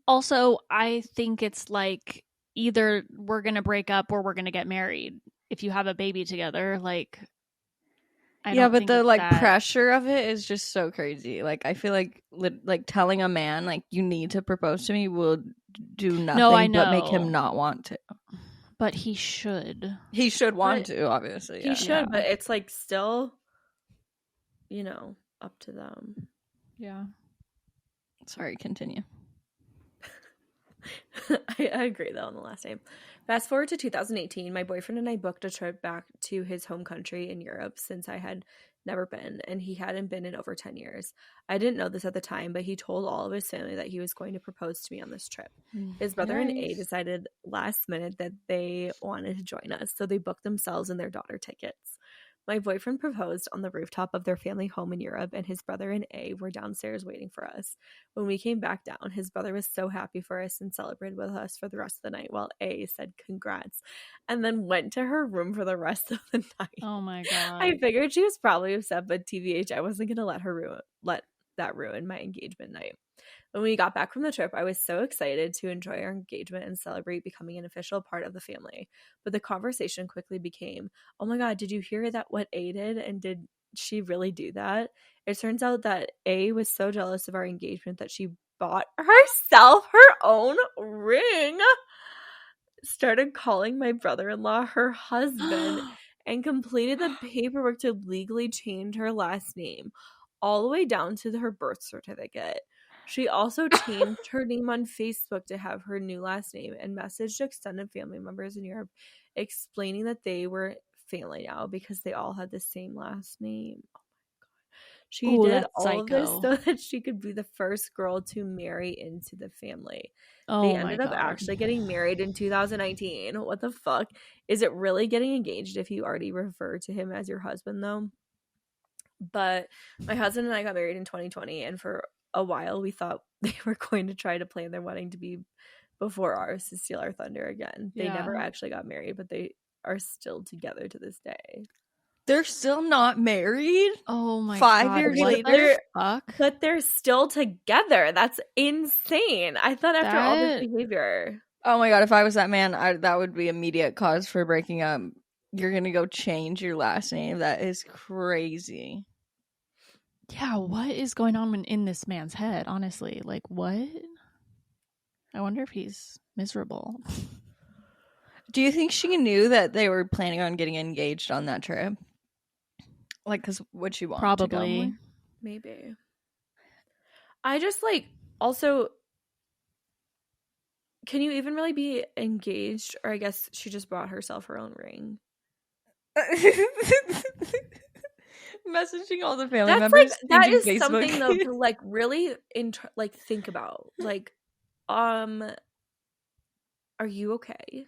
Also, I think it's like either we're going to break up or we're going to get married. If you have a baby together, like, but the like pressure of it is just so crazy. Like, I feel like telling a man like you need to propose to me will do nothing but make him not want to. But he should. He should want to, obviously. He should, but it's like still, up to them. Yeah. Sorry, continue. I agree, though, on the last name. Fast forward to 2018, my boyfriend and I booked a trip back to his home country in Europe since I had never been, and he hadn't been in over 10 years. I didn't know this at the time, but he told all of his family that he was going to propose to me on this trip. His brother and A decided last minute that they wanted to join us, so they booked themselves and their daughter tickets. My boyfriend proposed on the rooftop of their family home in Europe, and his brother and A were downstairs waiting for us. When we came back down, his brother was so happy for us and celebrated with us for the rest of the night, while A said congrats and then went to her room for the rest of the night. Oh my god. I figured she was probably upset, but TBH, I wasn't going to let that ruin my engagement night. When we got back from the trip, I was so excited to enjoy our engagement and celebrate becoming an official part of the family. But the conversation quickly became, oh my God, did you hear that what A did? And did she really do that? It turns out that A was so jealous of our engagement that she bought herself her own ring, started calling my brother-in-law her husband, and completed the paperwork to legally change her last name all the way down to her birth certificate. She also changed her name on Facebook to have her new last name and messaged extended family members in Europe explaining that they were family now because they all had the same last name. She did all of this so that she could be the first girl to marry into the family. They ended up actually getting married in 2019. What the fuck? Is it really getting engaged if you already refer to him as your husband, though? But my husband and I got married in 2020, and for a while we thought they were going to try to plan their wedding to be before ours to steal our thunder again. They never actually got married, but they are still together to this day. They're still not married? Oh my 5 years later? But they're still together. That's insane. I thought after all this behavior. Oh my God, if I was that man, that would be immediate cause for breaking up. You're going to go change your last name. That is crazy. Yeah, what is going on in this man's head, honestly? Like, what? I wonder if he's miserable. Do you think she knew that they were planning on getting engaged on that trip? Like, because would she want Probably. to go? Maybe. I just, like, also, can you even really be engaged? Or I guess she just bought herself her own ring. Messaging all the family members. That is Facebook. Something, though, to, like, really, think about. Like, are you okay?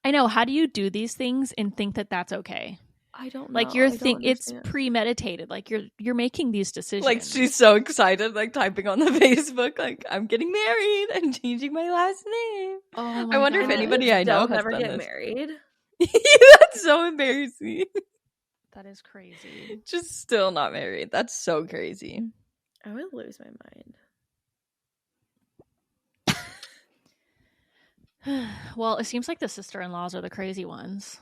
I know. How do you do these things and think that that's okay? I don't know. Like it's premeditated. Like you're making these decisions. Like she's so excited, like typing on the Facebook, like I'm getting married and changing my last name. Oh my I wonder God. if anybody I know has never done get this. married. That's so embarrassing. That is crazy. Just still not married. That's so crazy. I would lose my mind. Well, it seems like the sister-in-laws are the crazy ones.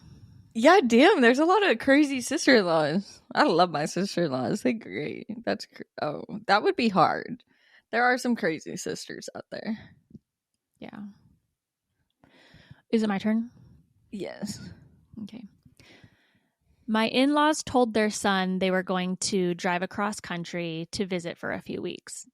Yeah, damn. There's a lot of crazy sister-in-laws. I love my sister-in-laws. They're great. That would be hard. There are some crazy sisters out there. Yeah. Is it my turn? Yes. Okay. My in-laws told their son they were going to drive across country to visit for a few weeks.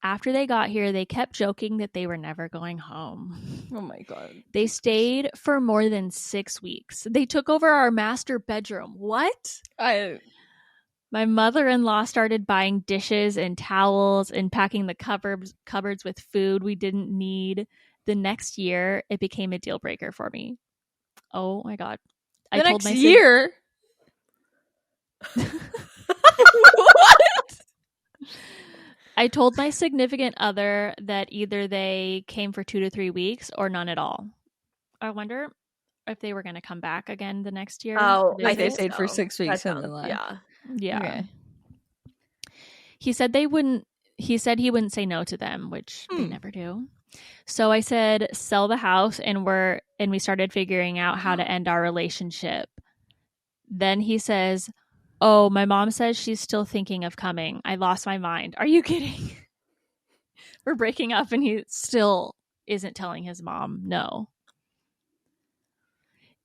After they got here, they kept joking that they were never going home. Oh my God. They stayed for more than 6 weeks. They took over our master bedroom. What? My mother-in-law started buying dishes and towels and packing the cupboards with food we didn't need. The next year, it became a deal breaker for me. Oh my God. The next year? What? I told my significant other that either they came for 2 to 3 weeks or none at all. I wonder if they were going to come back again the next year. Oh, like they stayed for 6 weeks and then left. Yeah. Okay. He said he wouldn't say no to them, which they never do. So I said, sell the house, and we started figuring out how to end our relationship. Then he says, oh, my mom says she's still thinking of coming. I lost my mind. Are you kidding? We're breaking up and he still isn't telling his mom no.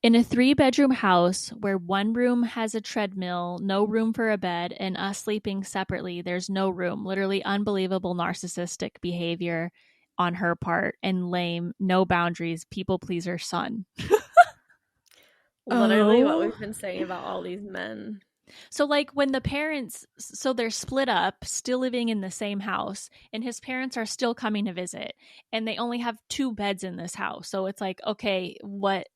In a 3-bedroom house where one room has a treadmill, no room for a bed, and us sleeping separately, there's no room. Literally unbelievable narcissistic behavior on her part and lame, no boundaries, people pleaser son. Literally what we've been saying about all these men. So like when the parents, so they're split up, still living in the same house, and his parents are still coming to visit, and they only have 2 beds in this house. So it's like, okay, what?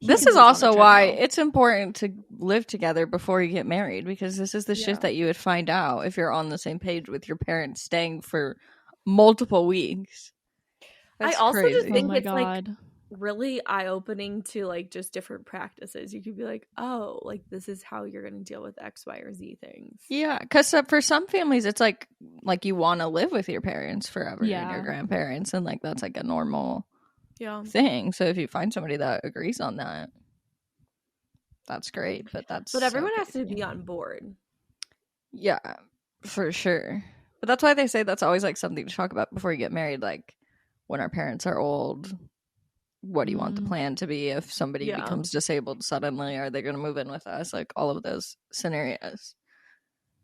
This is also why it's important to live together before you get married, because this is the shit that you would find out if you're on the same page with your parents staying for multiple weeks. That's I also crazy. just think oh my it's God. like really eye-opening to like just different practices. You could be like, oh, like this is how you're going to deal with X, Y, or Z things. Yeah, because for some families, it's like you want to live with your parents forever and your grandparents, and like that's like a normal thing. So if you find somebody that agrees on that, that's great. But everyone has to be on board. Yeah, for sure. But that's why they say that's always like something to talk about before you get married. Like when our parents are old, what do you want the plan to be? If somebody becomes disabled suddenly, are they going to move in with us? Like all of those scenarios.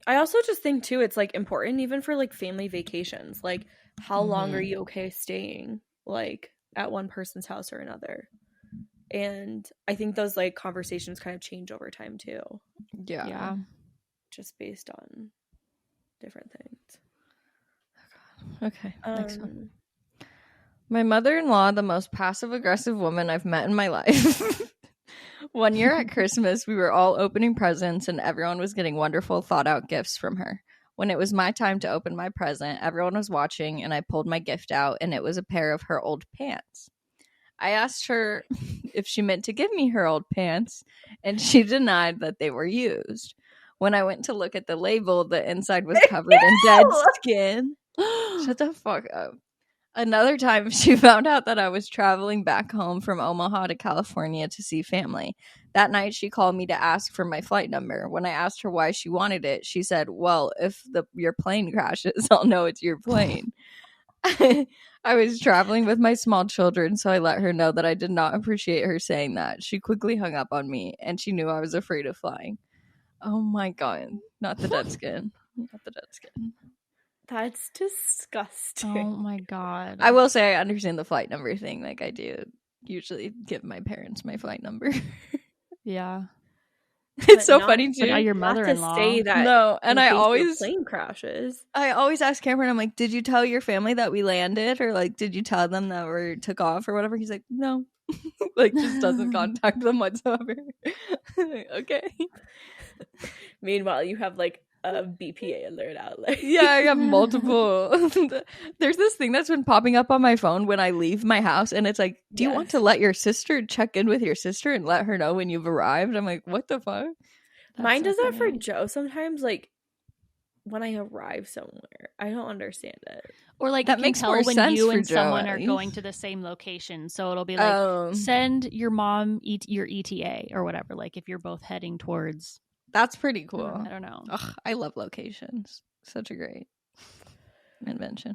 I also just think too, it's like important even for like family vacations. Like how long are you okay staying like at one person's house or another? And I think those like conversations kind of change over time too. Yeah. Just based on different things. Okay, next one. My mother-in-law, the most passive-aggressive woman I've met in my life. One year at Christmas, we were all opening presents and everyone was getting wonderful thought-out gifts from her. When it was my time to open my present, everyone was watching and I pulled my gift out and it was a pair of her old pants. I asked her if she meant to give me her old pants and she denied that they were used. When I went to look at the label, the inside was covered in dead skin. Shut the fuck up. Another time, she found out that I was traveling back home from Omaha to California to see family. That night, she called me to ask for my flight number. When I asked her why she wanted it, she said, well, if your plane crashes, I'll know it's your plane. I was traveling with my small children, so I let her know that I did not appreciate her saying that. She quickly hung up on me, and she knew I was afraid of flying. Oh my God. Not the dead skin. Not the dead skin. That's disgusting. Oh my God. I will say I understand the flight number thing. Like I do usually give my parents my flight number. Yeah. It's so funny too. But now your mother-in-law. Say that no, and I always plane crashes. I always ask Cameron, I'm like, did you tell your family that we landed? Or like, did you tell them that we took off or whatever? He's like, no. Like just doesn't contact them whatsoever. Like, okay. Meanwhile, you have like a BPA alert out. Like, yeah, I have multiple. There's this thing that's been popping up on my phone when I leave my house, and it's like, do you want to let your sister check in with your sister and let her know when you've arrived? I'm like, what the fuck? Mine does that for Joe sometimes, like when I arrive somewhere. I don't understand it. Or like that makes more sense when you and someone are going to the same location. So it'll be like, send your mom your ETA or whatever. Like if you're both heading towards. That's pretty cool. I don't know. Ugh, I love locations. Such a great invention.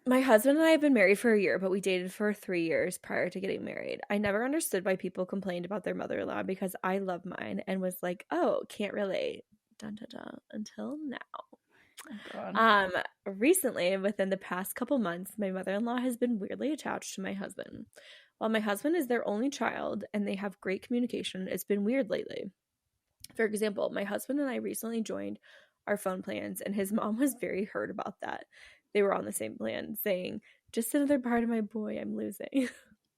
My husband and I have been married for a year, but we dated for 3 years prior to getting married. I never understood why people complained about their mother-in-law because I love mine and was like, oh, can't relate. Dun, dun, dun, until now. Recently, within the past couple months, my mother-in-law has been weirdly attached to my husband. While my husband is their only child and they have great communication, it's been weird lately. For example, my husband and I recently joined our phone plans, and his mom was very hurt about that. They were on the same plan, saying, just another part of my boy I'm losing.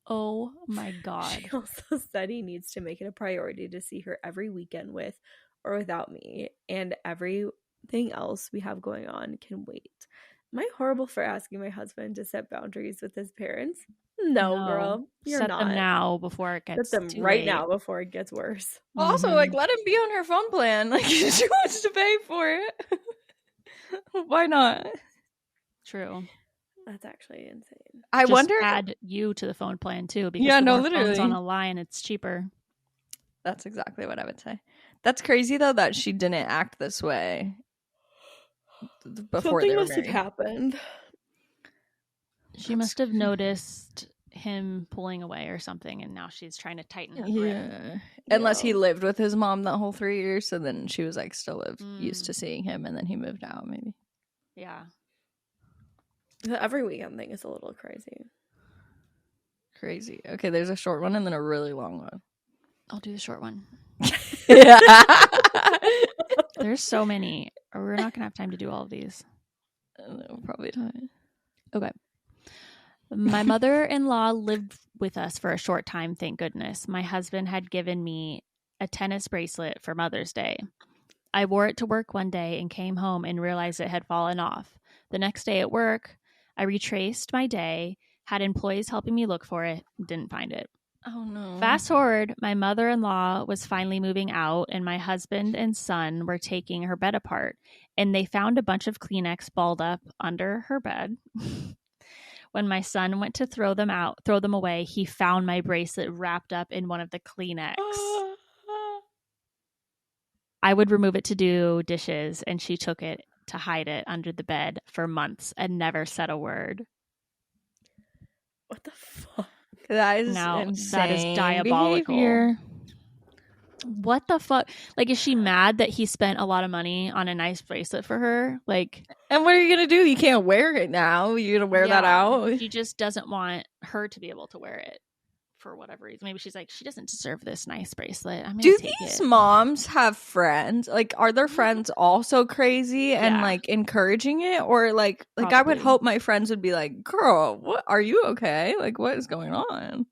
Oh my God. She also said he needs to make it a priority to see her every weekend with or without me, and everything else we have going on can wait. Am I horrible for asking my husband to set boundaries with his parents? No, girl, you're set not. Them now before it gets set them too right late. now before it gets worse. Also, like, let him be on her phone plan. Like, she wants to pay for it. Why not? True. That's actually insane. I wonder. Add you to the phone plan too, because literally phones on a line, it's cheaper. That's exactly what I would say. That's crazy though that she didn't act this way before. Something must have happened. She must have noticed him pulling away or something, and now she's trying to tighten her grip. Yeah. Unless he lived with his mom that whole 3 years, so then she was like still used to seeing him, and then he moved out maybe. Yeah. The every weekend thing is a little crazy. Crazy. Okay, there's a short one and then a really long one. I'll do the short one. Yeah. There's so many. We're not going to have time to do all of these. No, probably not. Okay. My mother-in-law lived with us for a short time, thank goodness. My husband had given me a tennis bracelet for Mother's Day. I wore it to work one day and came home and realized it had fallen off. The next day at work, I retraced my day, Had employees helping me look for it. Didn't find it. Oh, no. Fast forward, my mother-in-law was finally moving out, and my husband and son were taking her bed apart, and they found a bunch of Kleenex balled up under her bed. When my son went to throw them away, he found my bracelet wrapped up in one of the Kleenex. I would remove it to do dishes, and she took it to hide it under the bed for months and never said a word. What the fuck? That is insane. That is diabolical. Behavior. What the fuck? Like, is she mad that he spent a lot of money on a nice bracelet for her? Like, and what are you gonna do? You can't wear it now. You're gonna wear that out. She just doesn't want her to be able to wear it for whatever reason. Maybe she's like, she doesn't deserve this nice bracelet. I'm gonna take these it. Moms have friends? Like, are their friends also crazy and like encouraging it, or like I would hope my friends would be like, "Girl, what are you okay? Like, what is going on?"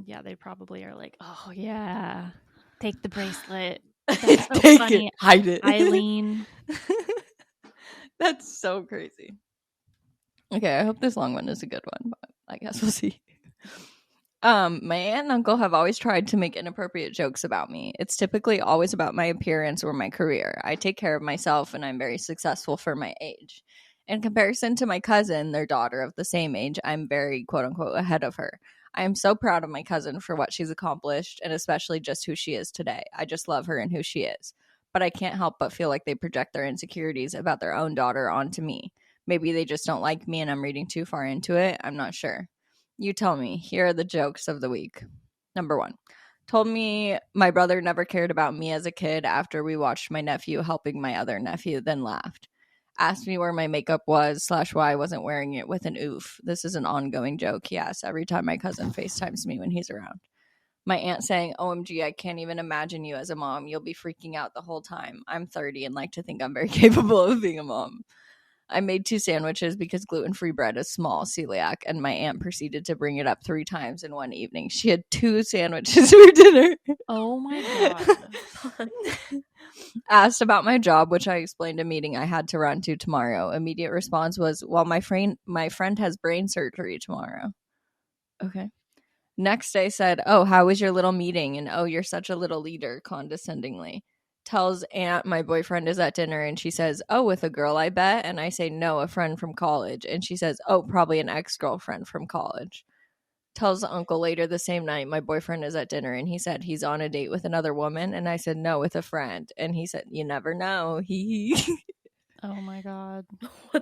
Yeah, they probably are like, "Oh yeah, take the bracelet. That's so take funny. It, hide it, Eileen." That's so crazy. Okay, I hope this long one is a good one, but I guess we'll see. My aunt and uncle have always tried to make inappropriate jokes about me. It's typically always about my appearance or my career. I take care of myself and I'm very successful for my age. In comparison to my cousin, their daughter of the same age, I'm very quote-unquote ahead of her. I am so proud of my cousin for what she's accomplished and especially just who she is today. I just love her and who she is. But I can't help but feel like they project their insecurities about their own daughter onto me. Maybe they just don't like me and I'm reading too far into it. I'm not sure. You tell me. Here are the jokes of the week. Number 1. Told me my brother never cared about me as a kid after we watched my nephew helping my other nephew, then laughed. Asked me where my makeup was / why I wasn't wearing it with an oof. This is an ongoing joke he asks every time my cousin FaceTimes me when he's around. My aunt saying, OMG, I can't even imagine you as a mom. You'll be freaking out the whole time. I'm 30 and like to think I'm very capable of being a mom. I made 2 sandwiches because gluten-free bread is small, celiac, and my aunt proceeded to bring it up 3 times in one evening. She had 2 sandwiches for dinner. Oh my God. Asked about my job, which I explained a meeting I had to run to tomorrow. Immediate response was, well, my friend has brain surgery tomorrow. Okay. Next day said, oh, how was your little meeting? And oh, you're such a little leader, condescendingly. Tells aunt my boyfriend is at dinner and she says, oh, with a girl, I bet. And I say, no, a friend from college. And she says, oh, probably an ex-girlfriend from college. Tells uncle later the same night my boyfriend is at dinner and he said he's on a date with another woman. And I said, no, with a friend. And he said, you never know. Oh my God.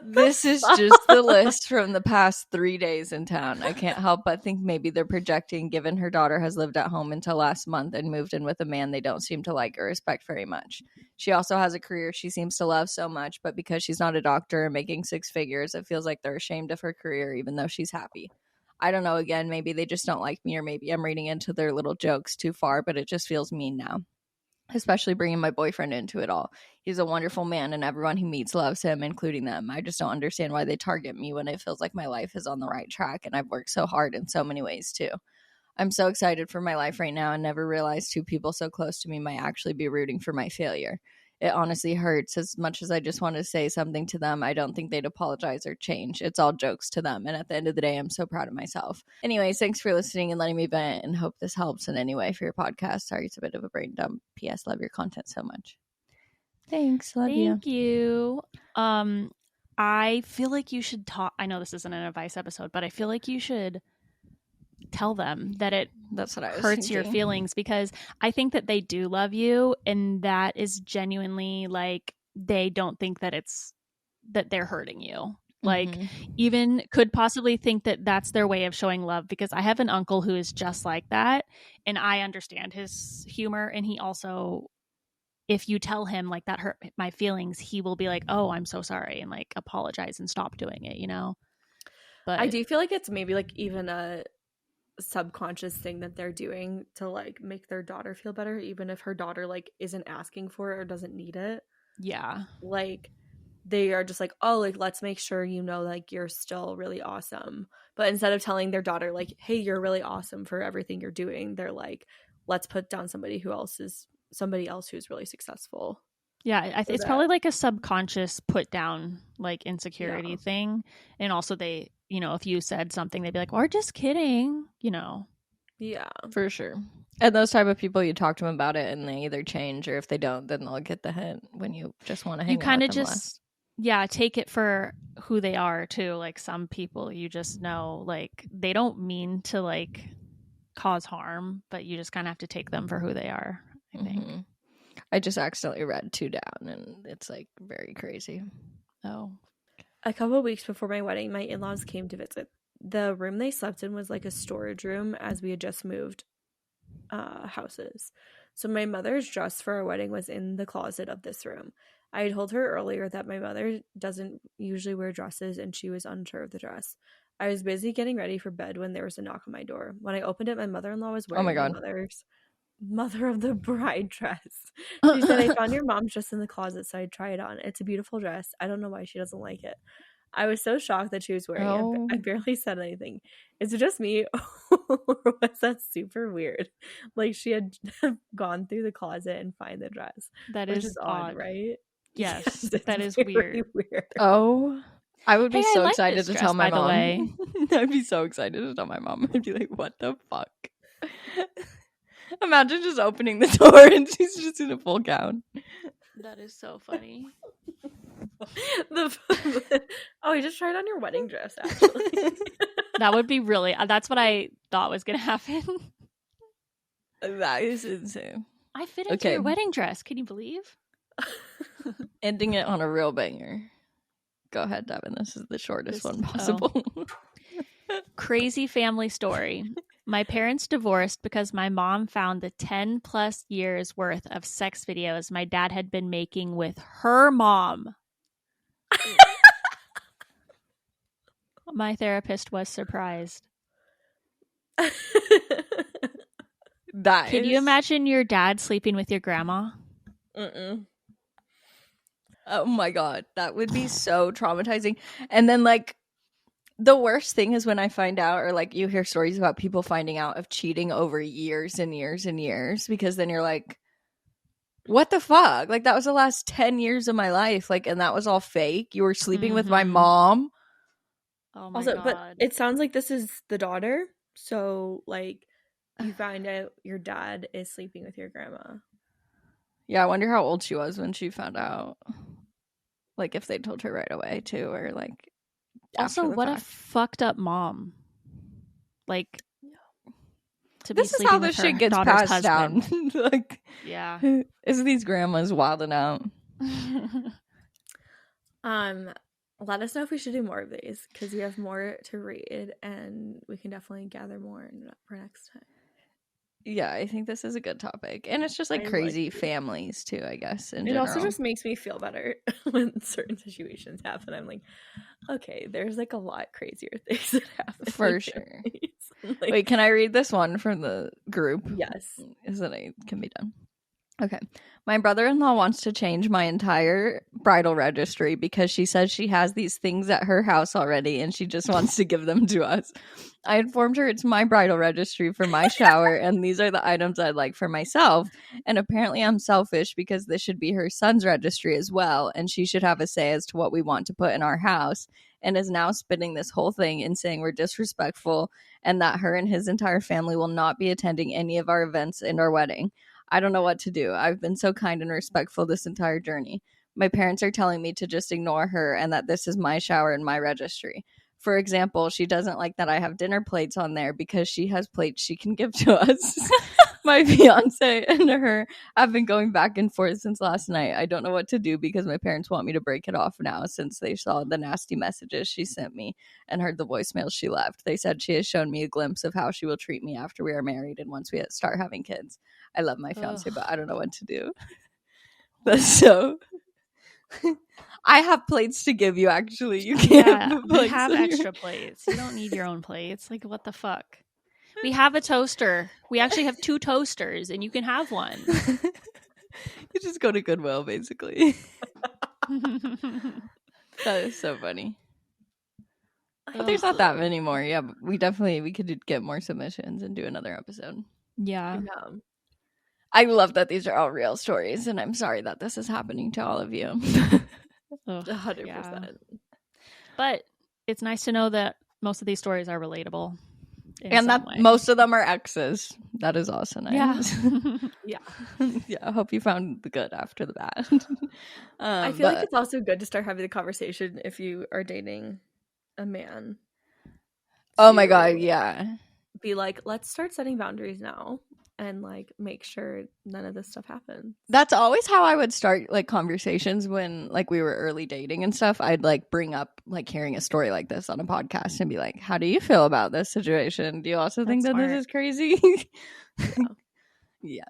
This is just the list from the past 3 days in town. I can't help but think maybe they're projecting, given her daughter has lived at home until last month and moved in with a man they don't seem to like or respect very much. She also has a career she seems to love so much, but because she's not a doctor and making 6 figures, it feels like they're ashamed of her career even though she's happy. I don't know, again, maybe they just don't like me or maybe I'm reading into their little jokes too far, but it just feels mean now. Especially bringing my boyfriend into it all. He's a wonderful man and everyone he meets loves him, including them. I just don't understand why they target me when it feels like my life is on the right track and I've worked so hard in so many ways too. I'm so excited for my life right now and never realized 2 people so close to me might actually be rooting for my failure. It honestly hurts. As much as I just want to say something to them, I don't think they'd apologize or change. It's all jokes to them. And at the end of the day, I'm so proud of myself. Anyways, thanks for listening and letting me vent and hope this helps in any way for your podcast. Sorry, it's a bit of a brain dump. P.S. Love your content so much. Thanks. Love you. Thank you. I feel like you should talk. I know this isn't an advice episode, but I feel like you should tell them that that's what I was hurts thinking. Your feelings, because I think that they do love you and that is genuinely like they don't think that that they're hurting you. Like even could possibly think that that's their way of showing love, because I have an uncle who is just like that and I understand his humor, and he also, if you tell him like that hurt my feelings, he will be like, oh, I'm so sorry, and like apologize and stop doing it, you know. But I do feel like it's maybe like even a subconscious thing that they're doing to like make their daughter feel better, even if her daughter like isn't asking for it or doesn't need it. Yeah, like they are just like, oh, like let's make sure you know like you're still really awesome. But instead of telling their daughter like, hey, you're really awesome for everything you're doing, they're like, let's put down somebody else who's really successful. Yeah, it's probably like a subconscious put down like insecurity thing. And also they you know, if you said something, they'd be like, "We're just kidding," you know. Yeah, for sure. And those type of people, you talk to them about it and they either change, or if they don't, then they'll get the hint when you just want to hang You out kind with of them just less. take it for who they are too. Like some people you just know, like they don't mean to like cause harm, but you just kind of have to take them for who they are, I think. Mm-hmm. I just accidentally read 2 down and it's like very crazy. Oh. A couple of weeks before my wedding, my in-laws came to visit. The room they slept in was like a storage room, as we had just moved houses. So my mother's dress for our wedding was in the closet of this room. I had told her earlier that my mother doesn't usually wear dresses, and she was unsure of the dress. I was busy getting ready for bed when there was a knock on my door. When I opened it, my mother-in-law was wearing my mother's mother of the bride dress. She said, "I found your mom's dress in the closet, so I'd try it on. It's a beautiful dress. I don't know why she doesn't like it." I was so shocked that she was wearing it. I barely said anything. Is it just me, or was that super weird? Like she had gone through the closet and find the dress. That is odd, right? Yes, that is weird. Oh, I would be so like excited to tell my mom. By the way. I'd be so excited to tell my mom. I'd be like, "What the fuck?" Imagine just opening the door and she's just in a full gown. That is so funny. You just tried on your wedding dress, actually. That would be really, that's what I thought was going to happen. That is insane. I fit into your wedding dress. Can you believe? Ending it on a real banger. Go ahead, Devin. This is the shortest one possible. Crazy family story. My parents divorced because my mom found the 10 plus years worth of sex videos my dad had been making with her mom. My therapist was surprised. Can you imagine your dad sleeping with your grandma? Mm-mm. Oh my god, that would be so traumatizing. And then like the worst thing is when I find out, or like you hear stories about people finding out of cheating over years and years and years, because then you're like, what the fuck? Like that was the last 10 years of my life. Like, and that was all fake. You were sleeping with my mom. Oh my god. But it sounds like this is the daughter. So like you find out your dad is sleeping with your grandma. Yeah, I wonder how old she was when she found out. Like if they told her right away too, or like also what a fucked up mom. Like to this be is how this shit gets passed husband. down. Like, yeah, isn't these grandmas wilding out? Let us know if we should do more of these, because we have more to read and we can definitely gather more for next time. Yeah, I think this is a good topic, and it's just like crazy families too, I guess. It also just makes me feel better when certain situations happen. I'm like, okay, there's like a lot crazier things that happen for sure. Like, wait, can I read this one from the group? Yes, is that it can be done? Okay. My brother-in-law wants to change my entire bridal registry because she says she has these things at her house already and she just wants to give them to us. I informed her it's my bridal registry for my shower and these are the items I'd like for myself. And apparently I'm selfish because this should be her son's registry as well, and she should have a say as to what we want to put in our house, and is now spinning this whole thing and saying we're disrespectful and that her and his entire family will not be attending any of our events and our wedding. I don't know what to do. I've been so kind and respectful this entire journey. My parents are telling me to just ignore her and that this is my shower and my registry. For example, she doesn't like that I have dinner plates on there because she has plates she can give to us. My fiance and her have been going back and forth since last night. I don't know what to do because my parents want me to break it off now since they saw the nasty messages she sent me and heard the voicemails she left. They said she has shown me a glimpse of how she will treat me after we are married and once we start having kids. I love my fiance, but I don't know what to do. That's so... I have plates to give you, actually. You can't have extra plates. You don't need your own plates. Like, what the fuck? We have a toaster. We actually have 2 toasters, and you can have one. You just go to Goodwill, basically. That is so funny. But there's not that many more. Yeah, but we could get more submissions and do another episode. Yeah. I love that these are all real stories, and I'm sorry that this is happening to all of you. 100%. But it's nice to know that most of these stories are relatable. And that most of them are exes. That is also nice. Yeah. Yeah. I hope you found the good after the bad. I feel like it's also good to start having the conversation if you are dating a man. Oh my God, yeah. Be like, let's start setting boundaries now and like make sure none of this stuff happens. That's always how I would start like conversations when like we were early dating and stuff. I'd like bring up like hearing a story like this on a podcast and be like, how do you feel about this situation? Do you also think that this is crazy? Yeah.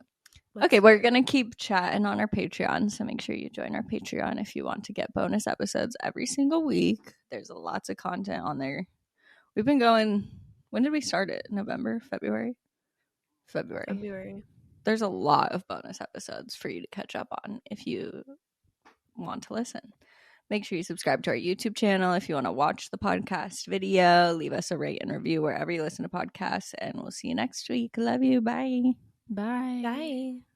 Okay, we're going to keep chatting on our Patreon, so make sure you join our Patreon if you want to get bonus episodes every single week. There's lots of content on there. We've been going, when did we start it? November? February? February. There's a lot of bonus episodes for you to catch up on if you want to listen. Make sure you subscribe to our YouTube channel if you want to watch the podcast video. Leave us a rate and review wherever you listen to podcasts, and we'll see you next week. Love you. Bye. Bye. Bye.